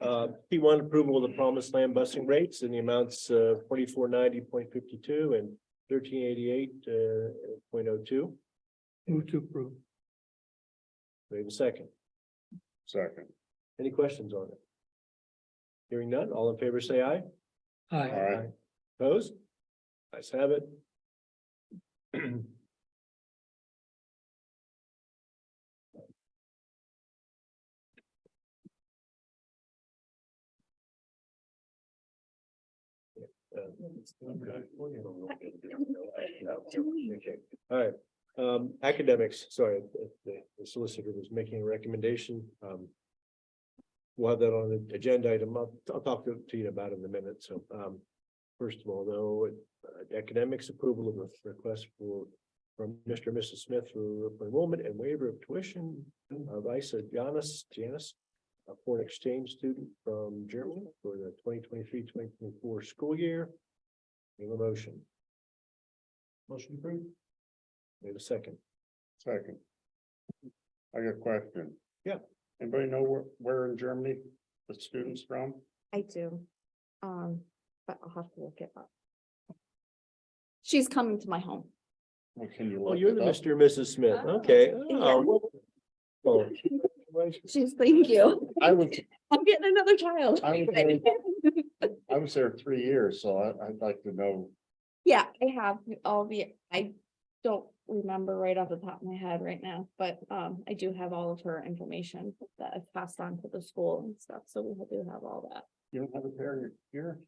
P1 approval of the promised land busing rates in the amounts 2490.52 and 1388.02. Move to approve. We have a second. Second. Any questions on it? Hearing none, all in favor say aye. Aye. Opposed? Ayes have it. All right, academics, sorry, the solicitor was making a recommendation. We'll have that on the agenda item. I'll talk to you about it in a minute. So, first of all, though, academics approval of a request from Mr. and Mrs. Smith for enrollment and waiver of tuition of Isa Janice, a foreign exchange student from Germany for the 2023-2024 school year. We have a motion. Motion approved. We have a second. Second. I got a question. Yeah. Anybody know where in Germany the student's from? I do. But I'll have to look it up. She's coming to my home. Well, can you Oh, look you're it the up? Mr. and Mrs. Smith. Okay. Oh, well, She's, thank you. I was, I'm getting another child. I was there 3 years, so I'd like to know. Yeah, I have all the, I don't remember right off the top of my head right now, but I do have all of her information that I've passed on to the school and stuff, so we do have all that. You don't have it there here?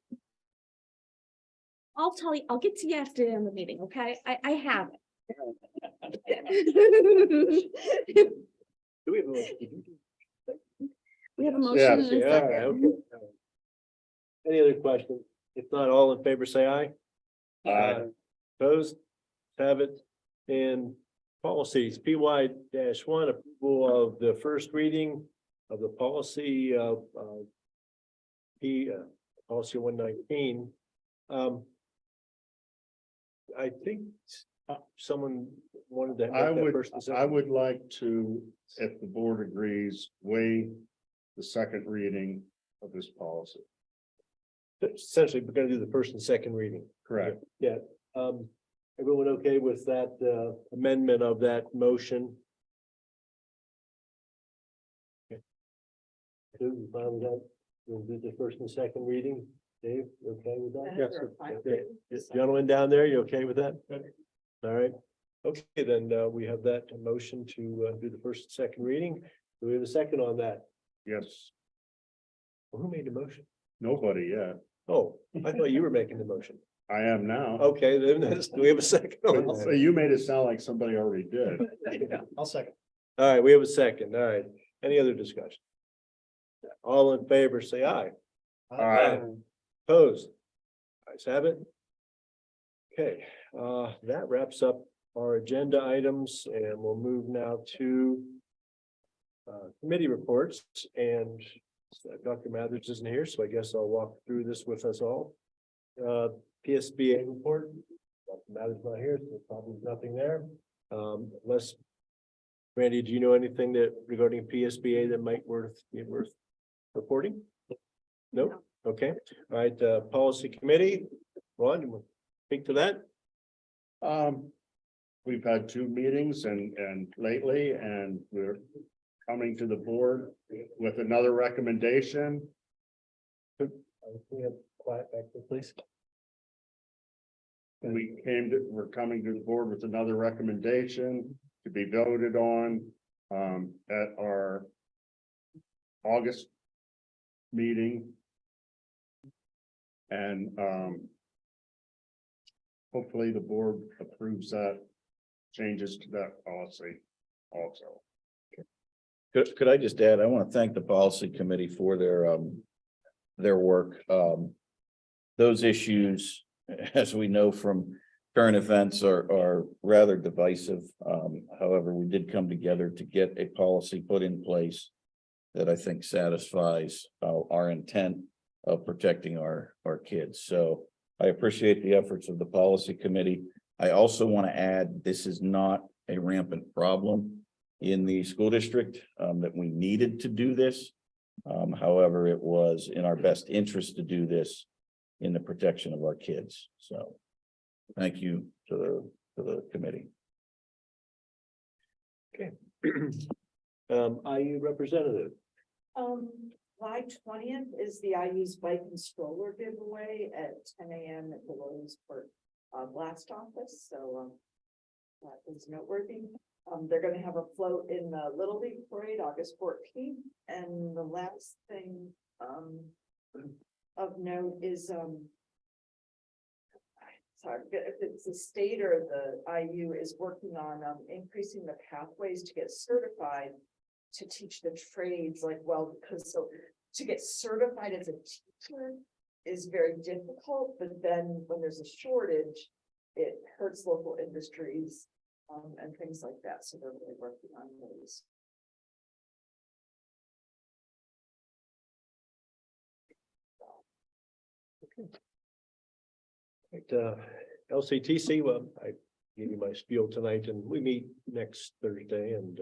I'll tell you, I'll get to you after the end of the meeting, okay? I have it. do we have a? We have a motion Yes, and a Yeah, all right, second. okay. Any other questions? If not, all in favor, say aye. Aye. Opposed? Have it. And policies, PY-1, approval of the first reading of the policy of policy 119. I think someone wanted to. I make that would, first and second. I would like to, if the board agrees, waive the second reading of this policy. Essentially, we're gonna do the first and second reading. Correct. Yeah, everyone okay with that amendment of that motion? Okay. Sue, you fine with that? We'll do the first and second reading. Dave, you okay with that? Yes, sir. Okay. Gentlemen down there, you okay with that? All right. Okay, then we have that motion to do the first and second reading. Do we have a second on that? Yes, Well, who made the motion? nobody yet. Oh, I thought you were making the motion. I am now. Okay, then do we have a second on But that? you made it sound like somebody already did. I'll second. All right, we have a second. All right. Any other discussion? All in favor, say aye. Aye. Opposed? Ayes have it. Okay, that wraps up our agenda items and we'll move now to committee reports and Dr. Mathers isn't here, so I guess I'll walk through this with us all. PSBA report. Dr. Mathers not here, so probably nothing there. Unless Randy, do you know anything that regarding PSBA that might be worth reporting? Nope. Okay, all right, policy committee, Ron, you want to speak to that? We've had 2 meetings and lately, and we're coming to the board with another recommendation. We have quiet back there, please. We're coming to the board with another recommendation to be voted on at our August meeting. And hopefully the board approves that, changes to that policy also. Could I just add, I want to thank the policy committee for their work. those issues, as we know from current events, are rather divisive. However, we did come together to get a policy put in place that I think satisfies our intent of protecting our kids. So I appreciate the efforts of the policy committee. I also want to add, this is not a rampant problem in the school district, that we needed to do this. However, it was in our best interest to do this in the protection of our kids. So thank you to the committee. IU representative. July 20th is the IU's bike and stroller giveaway at 10 a.m. at the Williamsport blast office. So that is noteworthy. They're going to have a float in the Little League Parade August 14th. And the last thing of note is sorry, if it's the state or the IU is working on increasing the pathways to get certified to teach the trades because to get certified as a teacher is very difficult, but then when there's a shortage, it hurts local industries and things like that. So they're really working on those. LCTC, well, I gave you my spiel tonight, and we meet next Thursday, and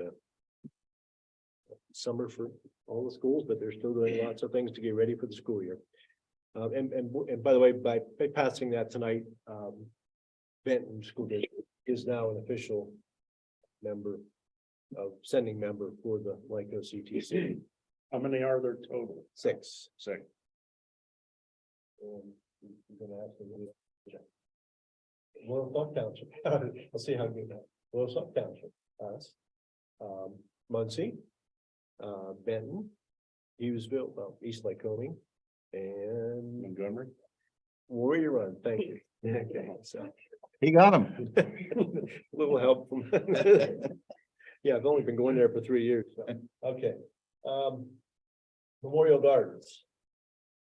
summer for all the schools, but they're still doing lots of things to get ready for the school year. And by the way, by passing that tonight, Benton School District is now an official sending member for the LICO CTC. How many are there total? 6. 6. I'm gonna ask them to check. Well, Township. I'll see how good that. Well, Township, us, Muncie, Benton, Hughesville, East Lycoming, and Montgomery. Warrior Run. Thank you. Okay, so He got him. little help from. Yeah, I've only been going there for 3 years. So. Okay. Memorial Gardens.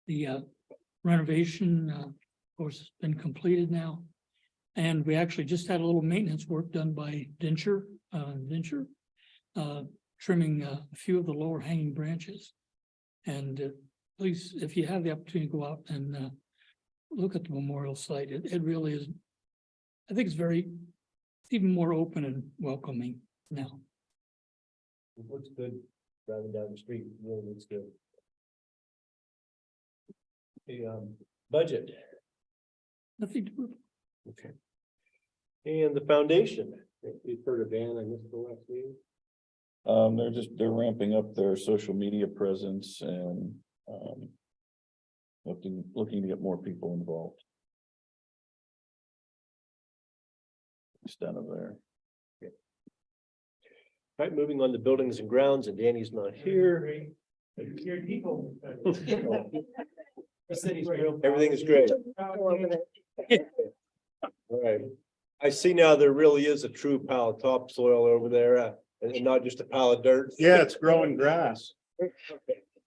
The renovation, of course, has been completed now. And we actually just had a little maintenance work done by Densher, trimming a few of the lower hanging branches. And please, if you have the opportunity to go out and look at the memorial site, it really is, I think it's even more open and welcoming now. It looks good driving down the street. Really looks good. The budget. Nothing to. Okay. And the foundation. You've heard of Dan, I missed the last meeting. They're ramping up their social media presence and looking to get more people involved. Extent of there. All right, moving on to buildings and grounds, and Danny's not here. Your people. The city's real. Everything is great. All right. I see now there really is a true pile of topsoil over there, and not just a pile of dirt. Yeah, it's growing grass.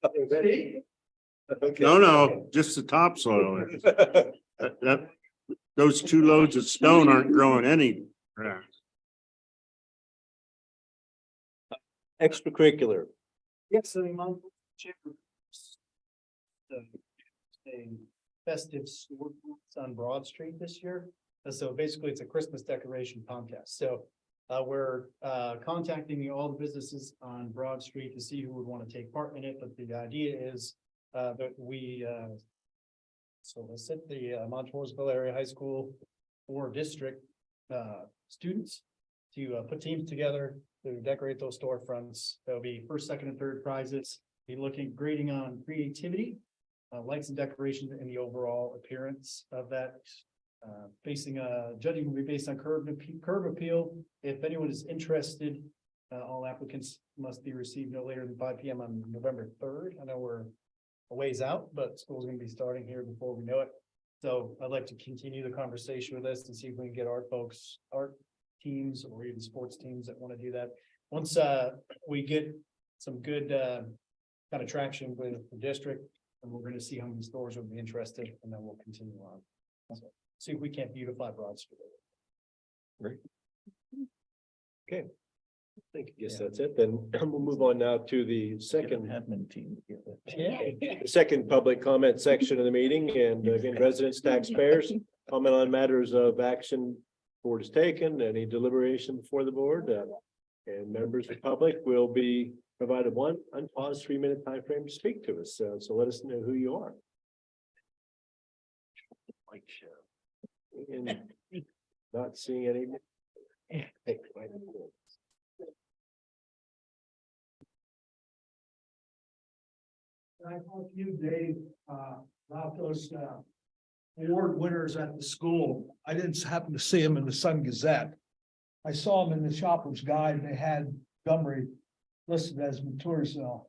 Okay. No, just the topsoil. Those 2 loads of stone aren't growing any grass. Extracurricular. Yes, so the a festive storefronts on Broad Street this year. So basically it's a Christmas decoration contest. So we're contacting all the businesses on Broad Street to see who would want to take part in it. But the idea is that we solicit the Montmoresville Area High School or district students to put teams together to decorate those storefronts. There'll be first, second, and third prizes. Be grading on creativity, lights and decoration, and the overall appearance of that. Judging will be based on curb appeal. If anyone is interested, all applicants must be received no later than 5 p.m. on November 3rd. I know we're a ways out, but school's going to be starting here before we know it. So I'd like to continue the conversation with this and see if we can get art teams or even sports teams that want to do that. Once we get some good kind of traction with the district, And we're gonna see how many stores will be interested, and then we'll continue on. So, see if we can't beautify Broad Street. Okay. I think, I guess that's it. Then we'll move on now to the second. Admin team together. The second public comment section of the meeting, and again, residents, taxpayers, comment on matters of action board has taken, any deliberation before the board, and members of the public will be provided one unpaused 3-minute time frame to speak to us. So let us know who you are. And not seeing any. I talked to you, Dave, about those award winners at the school. I didn't happen to see them in the Sun Gazette. I saw them in the Shopper's Guide, and they had Montgomery listed as Matursville.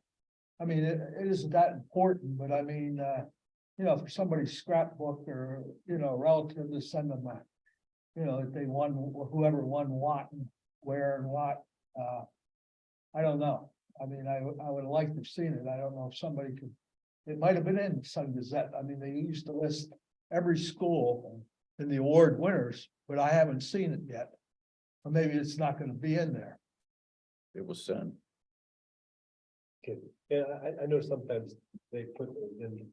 I mean, it isn't that important, but I mean, you know, for somebody's scrapbook or, you know, relative to send them a, you know, that they won, whoever won what and where and what, I don't know. I mean, I would have liked to have seen it. I don't know if somebody could, it might have been in the Sun Gazette. I mean, they used to list every school in the award winners, but I haven't seen it yet. Or maybe it's not gonna be in there. It was sent. Okay. Yeah, I know sometimes they put it in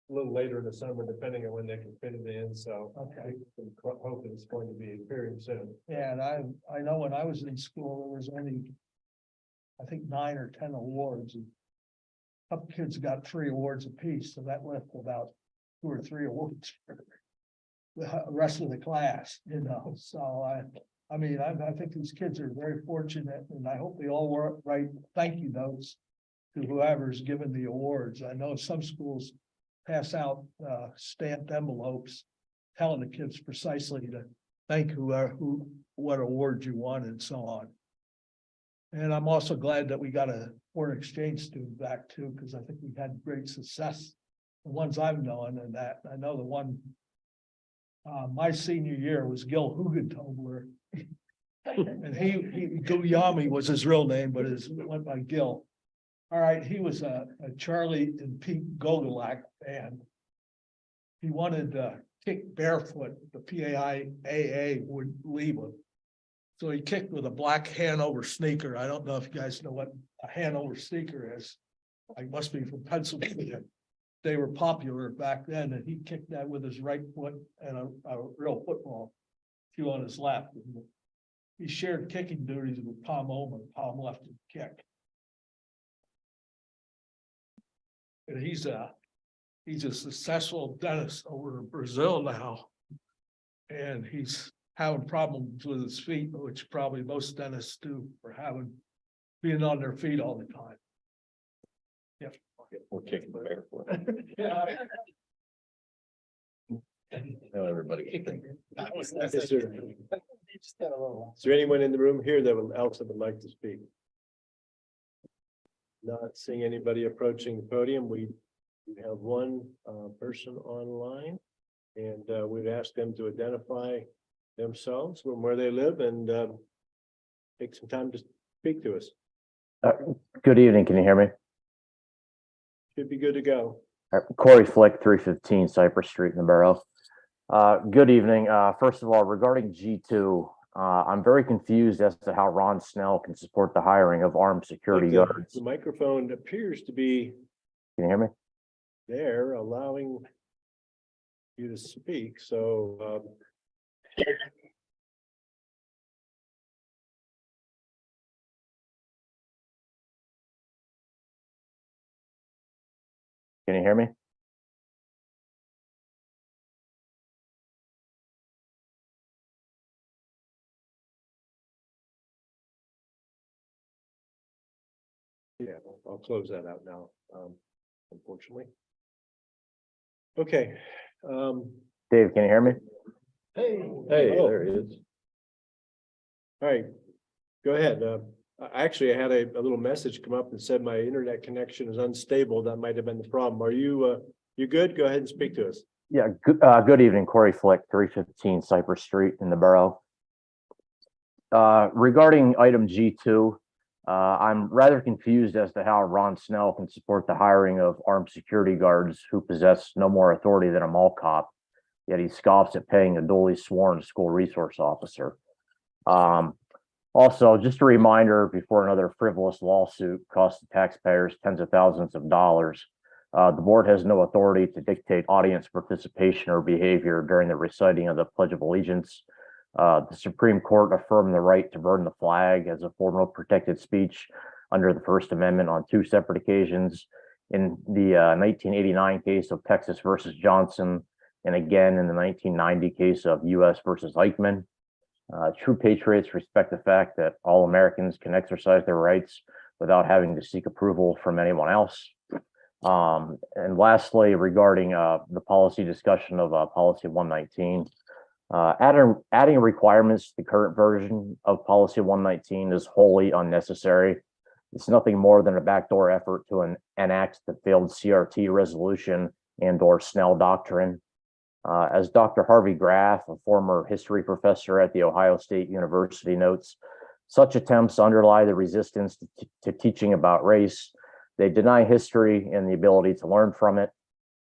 a little later in the summer, depending on when they can fit it in, so. Okay. I'm hoping it's going to be very soon. Yeah, and I know when I was in school, there was only, I think 9 or 10 awards. And a couple kids got 3 awards apiece, so that left about 2 or 3 awards for the rest of the class, you know, so I mean, I think these kids are very fortunate, and I hope they all write thank you notes to whoever's given the awards. I know some schools pass out stamped envelopes telling the kids precisely to thank what award you won and so on. And I'm also glad that we got a foreign exchange student back too, because I think we've had great success. The ones I've known, and that I know the one my senior year was Gil Hugentobler. And he Guglielmi was his real name, but his went by Gil. All right, he was a Charlie and Pete Gogolak fan. He wanted to kick barefoot. The PAIAA would leave him. So he kicked with a black Hanover sneaker. I don't know if you guys know what a Hanover sneaker is. I must be from Pennsylvania. They were popular back then, and he kicked that with his right foot and a real football cue on his left. He shared kicking duties with Tom Oman. Tom left him kick. And he's a successful dentist over in Brazil now. And he's having problems with his feet, which probably most dentists do for being on their feet all the time. Yep. We're kicking the barefoot. Yeah. Now everybody. Is there anyone in the room here else that would like to speak? Not seeing anybody approaching the podium. We have one person online, and we'd ask them to identify themselves and where they live and take some time to speak to us. Good evening. Can you hear me? Should be good to go. Corey Flick, 315 Cypress Street in the borough. Good evening. First of all, regarding G2, I'm very confused as to how Ron Snell can support the hiring of armed security guards. The microphone appears to be Can you hear me? there, allowing you to speak, so Can you hear me? yeah, I'll close that out now, unfortunately. Okay. Dave, can you hear me? Hey, There it is. all right, go ahead. Actually, I had a little message come up and said my internet connection is unstable. That might have been the problem. Are you good? Go ahead and speak to us. Yeah, good evening, Corey Flick, 315 Cypress Street in the borough. Regarding item G2, I'm rather confused as to how Ron Snell can support the hiring of armed security guards who possess no more authority than a mall cop, yet he scoffs at paying a duly sworn school resource officer. Also, just a reminder before another frivolous lawsuit costs the taxpayers tens of thousands of dollars, the board has no authority to dictate audience participation or behavior during the reciting of the Pledge of Allegiance. The Supreme Court affirmed the right to burn the flag as a form of protected speech under the First Amendment on 2 separate occasions. In the 1989 case of Texas versus Johnson, and again in the 1990 case of U.S. versus Eichmann. True patriots respect the fact that all Americans can exercise their rights without having to seek approval from anyone else. And lastly, regarding the policy discussion of Policy 119, adding requirements to the current version of Policy 119 is wholly unnecessary. It's nothing more than a backdoor effort to enact the failed CRT resolution and/or Snell doctrine. As Dr. Harvey Graff, a former history professor at The Ohio State University, notes, such attempts underlie the resistance to teaching about race. They deny history and the ability to learn from it.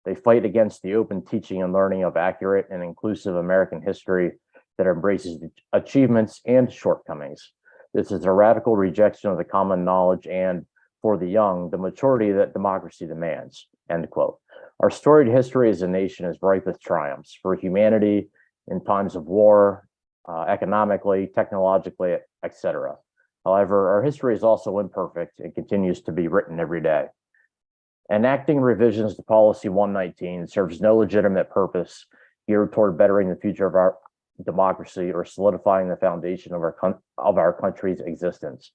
They fight against the open teaching and learning of accurate and inclusive American history that embraces achievements and shortcomings. This is a radical rejection of the common knowledge and, for the young, the maturity that democracy demands, end quote. Our storied history as a nation is ripe with triumphs for humanity in times of war, economically, technologically, etc. However, our history is also imperfect and continues to be written every day. Enacting revisions to Policy 119 serves no legitimate purpose geared toward bettering the future of our democracy or solidifying the foundation of our country's existence.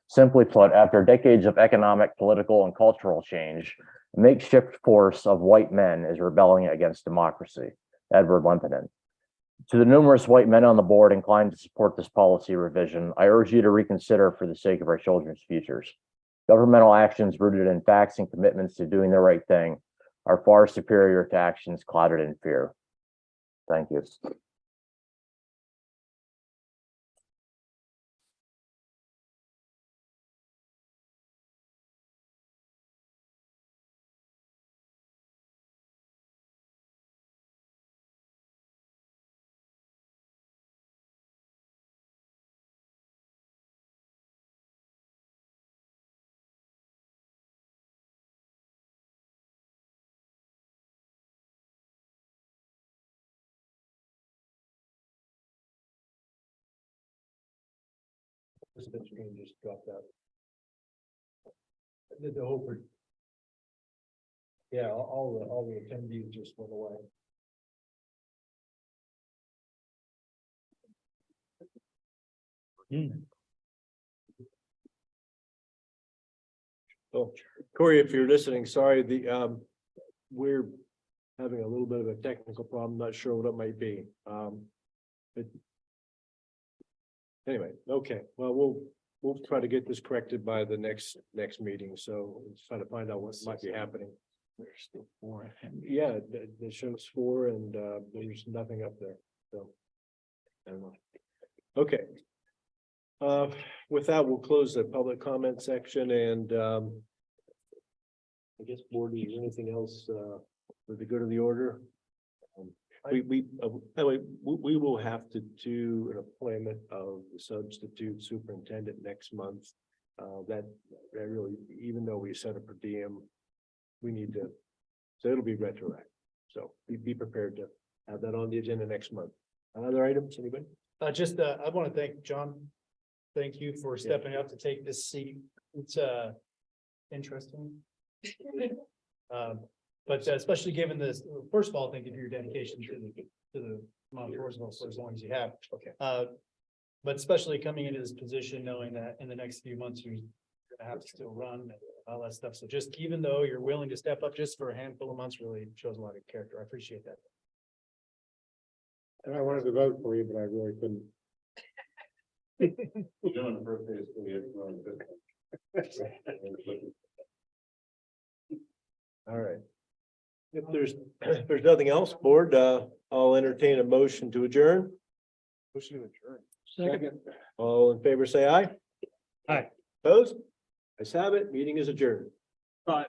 Simply put, after decades of economic, political, and cultural change, a makeshift force of white men is rebelling against democracy. Edward Lempanen. To the numerous white men on the board inclined to support this policy revision, I urge you to reconsider for the sake of our children's futures. Governmental actions rooted in facts and commitments to doing the right thing are far superior to actions clouded in fear. Thank you. The screen just dropped out. The whole. Yeah, all the attendees just went away. Oh, Corey, if you're listening, sorry, we're having a little bit of a technical problem, not sure what it might be. Anyway, okay, well, we'll try to get this corrected by the next meeting, so let's try to find out what might be happening. There's still 4. Yeah, the show's 4 and there's nothing up there, so. I don't know. Okay. With that, we'll close the public comment section and I guess board, is there anything else for the good of the order? We will have to do an appointment of the substitute superintendent next month. That really, even though we set a per diem, we need to, so it'll be retroactive. So be prepared to have that on the agenda next month. Other items, anybody? I want to thank John. Thank you for stepping up to take this seat. It's interesting. But especially given this, first of all, thank you for your dedication to the Mount Thorsville for as long as you have. Okay. But especially coming into this position, knowing that in the next few months, you're gonna have to still run and all that stuff. So just even though you're willing to step up just for a handful of months, really shows a lot of character. I appreciate that. And I wanted to vote for you, but I really couldn't. You're doing the birthday is All right. If there's nothing else, board, I'll entertain a motion to adjourn. Motion to adjourn. Second. All in favor, say aye. Aye. Opposed? Ayes have it. Meeting is adjourned. But